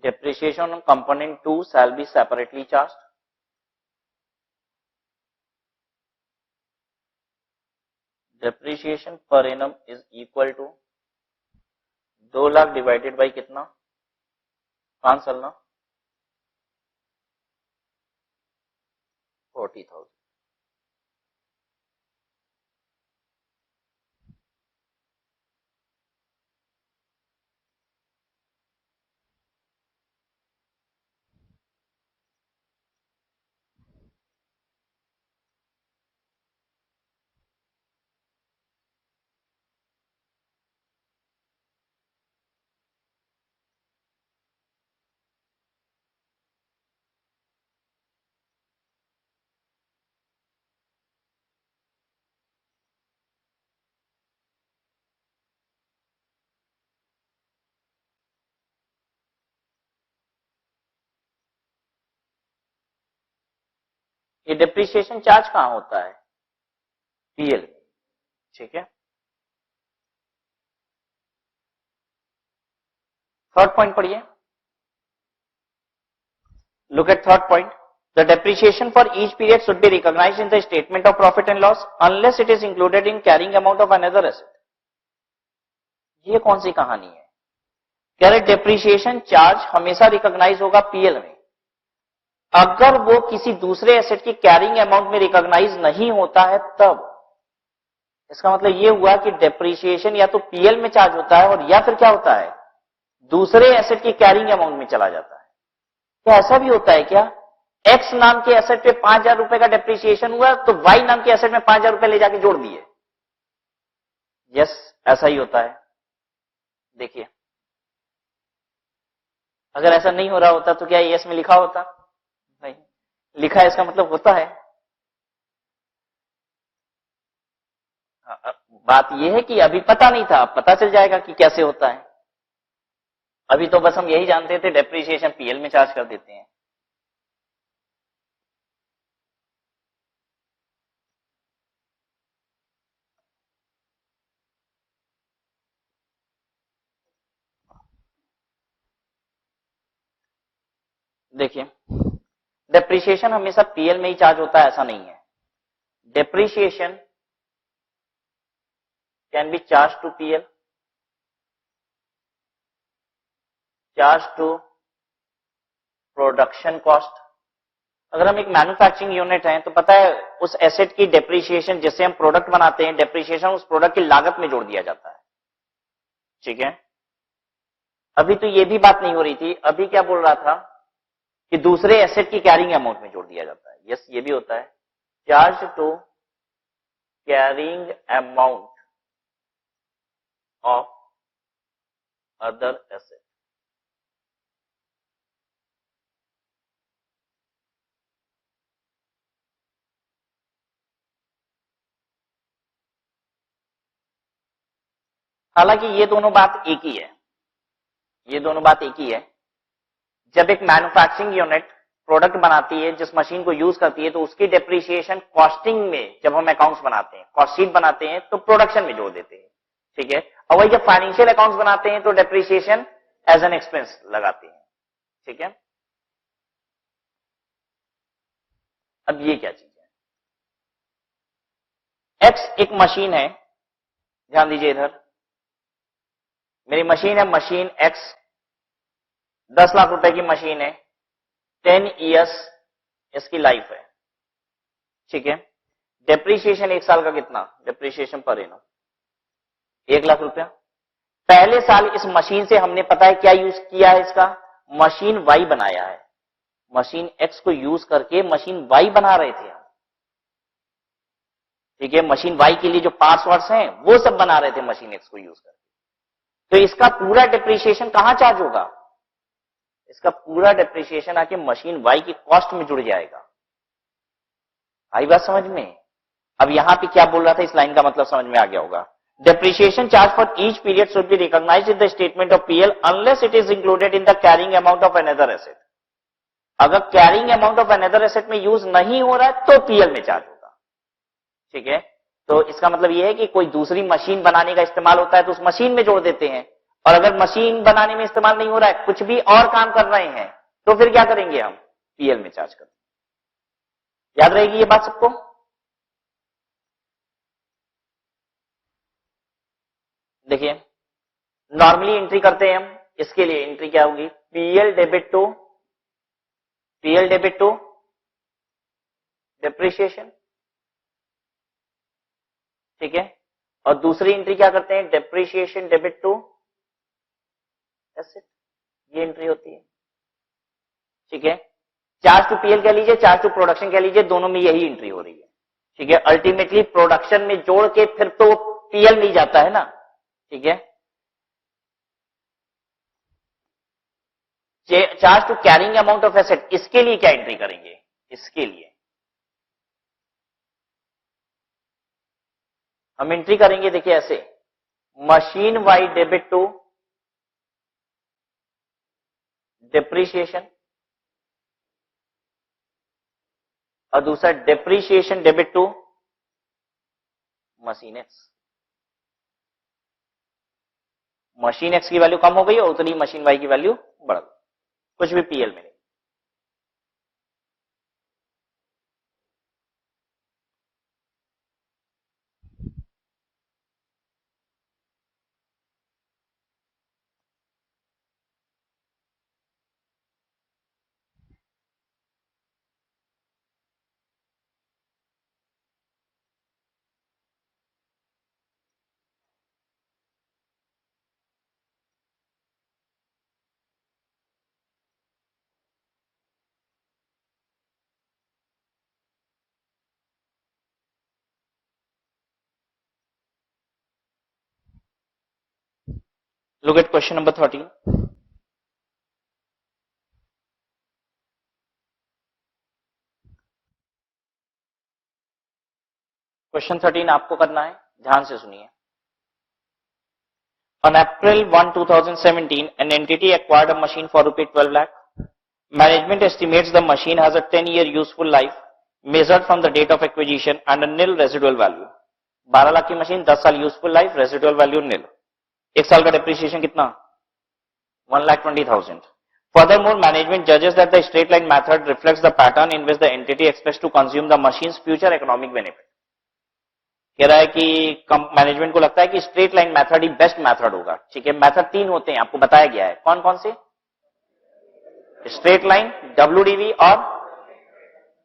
Depreciation on component 2 shall be separately charged. Depreciation per annum is equal to 2 lakh divided by कितना? 5 साल ना, 40,000. ये depreciation charge कहां होता है? पीएल में. ठीक है, थर्ड पॉइंट पढ़िए. Look at third point. The depreciation for each period should be recognised in the statement of profit and loss unless it is included in carrying amount of another asset. ये कौन सी कहानी है? कह रहे depreciation charge हमेशा recognise होगा PL में. अगर वो किसी दूसरे एसेट की कैरिंग अमाउंट में रिकॉग्नाइज नहीं होता है तब. इसका मतलब ये हुआ कि डेप्रिसिएशन या तो पीएल में चार्ज होता है और या फिर क्या होता है? दूसरे एसेट की कैरिंग अमाउंट में चला जाता है. क्या ऐसा भी होता है क्या? एक्स नाम के एसेट पे 5,000 रुपए का डेप्रिसिएशन हुआ तो वाई नाम के एसेट में 5,000 रुपए ले जाके जोड़ दिए. यस, ऐसा ही होता है. देखिए, अगर ऐसा नहीं हो रहा होता तो क्या यस में लिखा होता? नहीं लिखा है, इसका मतलब होता है. बात यह है कि अभी पता नहीं था, अब पता चल जाएगा कि कैसे होता है. अभी तो बस हम यही जानते थे डेप्रिसिएशन पीएल में चार्ज कर देते हैं. देखिए, डेप्रिसिएशन हमेशा पीएल में ही चार्ज होता है ऐसा नहीं है. Depreciation can be charge to PL, charge to production cost. अगर हम एक मैन्युफैक्चरिंग यूनिट है तो पता है उस एसेट की डेप्रिसिएशन, जिससे हम प्रोडक्ट बनाते हैं, डेप्रिसिएशन उस प्रोडक्ट की लागत में जोड़ दिया जाता है. ठीक है, अभी तो ये भी बात नहीं हो रही थी. अभी क्या बोल रहा था कि दूसरे एसेट की कैरिंग अमाउंट में जोड़ दिया जाता है. यस, ये भी होता है. Charge to carrying amount of other asset. हालांकि ये दोनों बात एक ही है, ये दोनों बात एक ही है. जब एक मैन्युफैक्चरिंग यूनिट प्रोडक्ट बनाती है, जिस मशीन को यूज करती है, तो उसकी डेप्रिसिएशन कॉस्टिंग में, जब हम अकाउंट्स बनाते हैं, कॉस्ट शीट बनाते हैं, तो प्रोडक्शन में जोड़ देते हैं. ठीक है, और वही जब फाइनेंशियल अकाउंट्स बनाते हैं तो डेप्रिसिएशन एज एन एक्सपेंस लगाते हैं. ठीक है, अब ये क्या चीज है? एक्स एक मशीन है, ध्यान दीजिए इधर. मेरी मशीन है, मशीन एक्स 10 लाख रुपए की मशीन है, 10 इयर्स इसकी लाइफ है. ठीक है, डेप्रिसिएशन एक साल का कितना? डेप्रिसिएशन पर एनम 1 लाख रुपया. पहले साल इस मशीन से हमने पता है क्या यूज किया है, इसका मशीन वाई बनाया है. मशीन एक्स को यूज करके मशीन वाई बना रहे थे हम. ठीक है, मशीन वाई के लिए जो पार्ट्स वार्ट्स हैं वो सब बना रहे थे मशीन एक्स को यूज करके. तो इसका पूरा डेप्रिसिएशन कहां चार्ज होगा? इसका पूरा डेप्रिसिएशन आके मशीन वाई की कॉस्ट में जुड़ जाएगा. आई बात समझ में? अब यहां पे क्या बोल रहा था, इस लाइन का मतलब समझ में आ गया होगा. Depreciation charge for each period should be recognised in the statement of PL unless it is included in the carrying amount of another asset. अगर carrying amount of another asset में यूज नहीं हो रहा है तो पीएल में charge होगा. ठीक है, तो इसका मतलब यह है कि कोई दूसरी मशीन बनाने का इस्तेमाल होता है तो उस मशीन में जोड़ देते हैं, और अगर मशीन बनाने में इस्तेमाल नहीं हो रहा है, कुछ भी और काम कर रहे हैं, तो फिर क्या करेंगे हम? पीएल में चार्ज करेंगे. याद रहेगी ये बात सबको? देखिए, नॉर्मली एंट्री करते हैं हम, इसके लिए एंट्री क्या होगी? PL debit to depreciation. ठीक है, और दूसरी एंट्री क्या करते हैं? Depreciation debit to asset. ये एंट्री होती है. ठीक है, चार्ज टू पीएल कह लीजिए, चार्ज टू प्रोडक्शन कह लीजिए, दोनों में यही एंट्री हो रही है. ठीक है, अल्टीमेटली प्रोडक्शन में जोड़ के फिर तो पीएल नहीं जाता है ना. ठीक है, charge to carrying amount of asset, इसके लिए क्या एंट्री करेंगे? इसके लिए हम एंट्री करेंगे, देखिए ऐसे, machine Y debit to depreciation, और दूसरा depreciation debit to machine X. Machine X की वैल्यू कम हो गई और उतनी मशीन वाई की वैल्यू बढ़ गई. कुछ भी पीएल में नहीं. Look at question number 13. Question 13 आपको करना है, ध्यान से सुनिए. On April 1, 2017, an entity acquired a machine for ₹12 lakh. Management estimates the machine has a 10-year useful life measured from the date of acquisition and a nil residual value. 12 lakh की machine, 10 साल useful life, residual value निल. एक साल का depreciation कितना? 1,20,000. Furthermore, management judges that the straight line method reflects the pattern in which the entity expects to consume the machine's future economic benefit. कह रहा है कि मैनेजमेंट को लगता है कि स्ट्रेट लाइन मेथड ही बेस्ट मेथड होगा। ठीक है, मेथड 3 होते हैं, आपको बताया गया है। कौन कौन से? स्ट्रेट लाइन, WDV और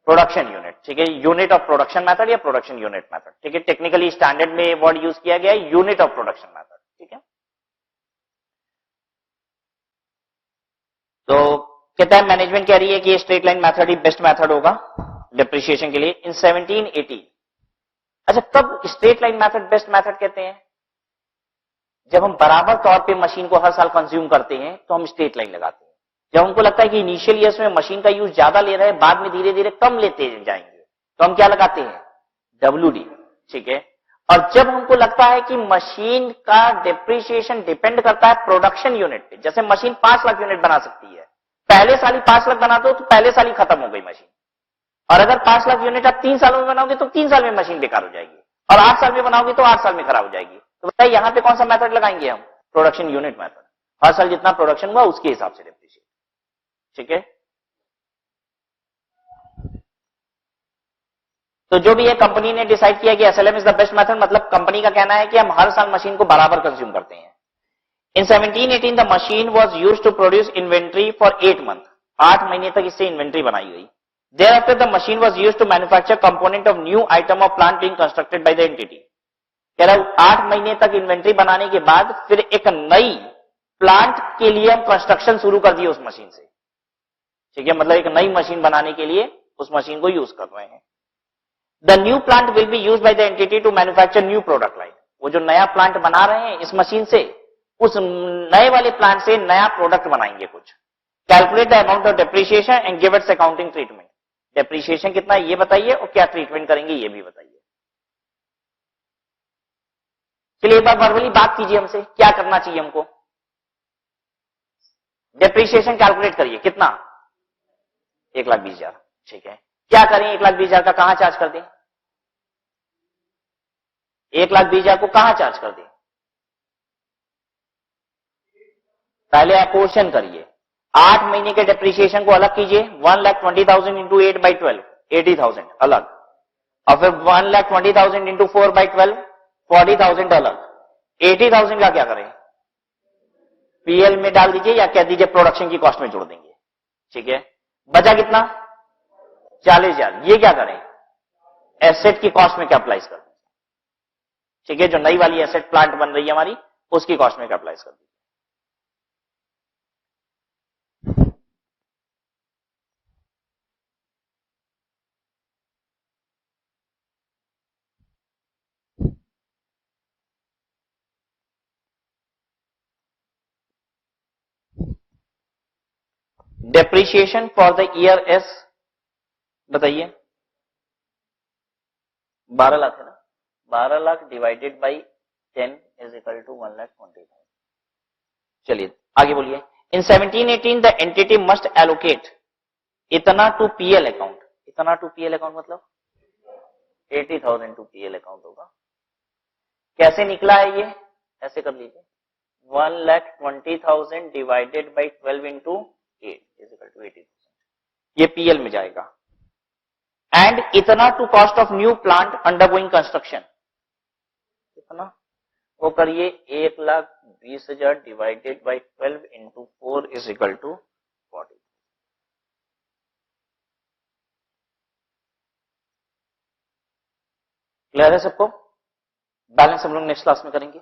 प्रोडक्शन यूनिट। ठीक है, यूनिट ऑफ प्रोडक्शन मेथड या प्रोडक्शन यूनिट मेथड। ठीक है, टेक्निकली स्टैंडर्ड में वर्ड यूज किया गया है यूनिट ऑफ प्रोडक्शन मेथड। ठीक है, तो कहता है मैनेजमेंट कह रही है कि ये स्ट्रेट लाइन मेथड ही बेस्ट मेथड होगा डिप्रिसिएशन के लिए इन 1780। अच्छा, कब straight line method best method कहते हैं? जब हम बराबर तौर पे मशीन को हर साल कंज्यूम करते हैं तो हम स्ट्रेट लाइन लगाते हैं। जब हमको लगता है कि इनिशियल ईयर्स में मशीन का यूज ज्यादा ले रहे हैं, बाद में धीरे धीरे कम लेते जाएंगे, तो हम क्या लगाते हैं? WD। ठीक है, और जब हमको लगता है कि मशीन का डिप्रिसिएशन डिपेंड करता है प्रोडक्शन यूनिट पे, जैसे मशीन 5 लाख यूनिट बना सकती है, पहले साल ही 5 लाख बनाते हो तो पहले साल ही खत्म हो गई मशीन। और अगर 5 लाख यूनिट आप 3 सालों में बनाओगे तो 3 साल में मशीन बेकार हो जाएगी, और 8 साल में बनाओगे तो 8 साल में खराब हो जाएगी। तो बताइए यहां पे कौन सा मेथड लगाएंगे हम? Production unit method. हर साल जितना प्रोडक्शन हुआ उसके हिसाब से डिप्रिसिएट। ठीक है, तो जो भी है कंपनी ने डिसाइड किया कि SLM is the best method, मतलब कंपनी का कहना है कि हम हर साल मशीन को बराबर कंज्यूम करते हैं। In 1718 the machine was use to produce inventory for 8 month. 8 महीने तक इससे इन्वेंट्री बनाई गई। Thereafter, the machine was used to manufacture component of new item of plant being constructed by the entity. कह रहा 8 महीने तक इन्वेंट्री बनाने के बाद फिर एक नई प्लांट के लिए हम कंस्ट्रक्शन शुरू कर दिए उस मशीन से। ठीक है, मतलब एक नई मशीन बनाने के लिए उस मशीन को यूज कर रहे हैं। The new plant will be use by the entity to manufacture new product line. वो जो नया प्लांट बना रहे हैं इस मशीन से, उस नए वाले प्लांट से नया प्रोडक्ट बनाएंगे कुछ। Calculate the amount of depreciation and give its accounting treatment. Depreciation कितना है ये बताइए, और क्या ट्रीटमेंट करेंगे ये भी बताइए। चलिए एक बार वर्बली बात कीजिए हमसे, क्या करना चाहिए हमको? डेप्रिसिएशन कैलकुलेट करिए, कितना? 1,20,000। ठीक है, क्या करें 1,20,000 का? कहां चार्ज कर दें? 1,20,000 को कहां चार्ज कर दें? पहले अपोर्शन करिए। 8 महीने के डेप्रिसिएशन को अलग कीजिए। 1,20,000 इंटू 8/12 80,000 अलग, और फिर 1,20,000 इंटू 4/12 40,000 अलग। 80,000 का क्या करें? PL में डाल दीजिए या कह दीजिए प्रोडक्शन की कॉस्ट में जोड़ देंगे। ठीक है, बचा कितना? 40,000। ये क्या करें? एसेट की कॉस्ट में कैपिटलाइज कर दें। ठीक है, जो नई वाली एसेट प्लांट बन रही है हमारी, उसकी कॉस्ट में कैपिटलाइज कर दें। Depreciation for the year's बताइए। 12 लाख है ना? 12 लाख divided by 10 is equal to 1,20,000। चलिए आगे बोलिए। In 1718 the entity must allocate इतना टू PL अकाउंट। इतना टू PL अकाउंट मतलब 80,000 टू PL अकाउंट होगा। कैसे निकला है ये? ऐसे कर लीजिए, 1,20,000 divided by 12 into 8 is equal to 80,000। ये PL में जाएगा। एंड इतना to cost of new plant undergoing construction. इतना वो करिए 1,20,000 divided by 12 into 4 is equal to 40। Clear है सबको? बैलेंस हम लोग नेक्स्ट क्लास में करेंगे।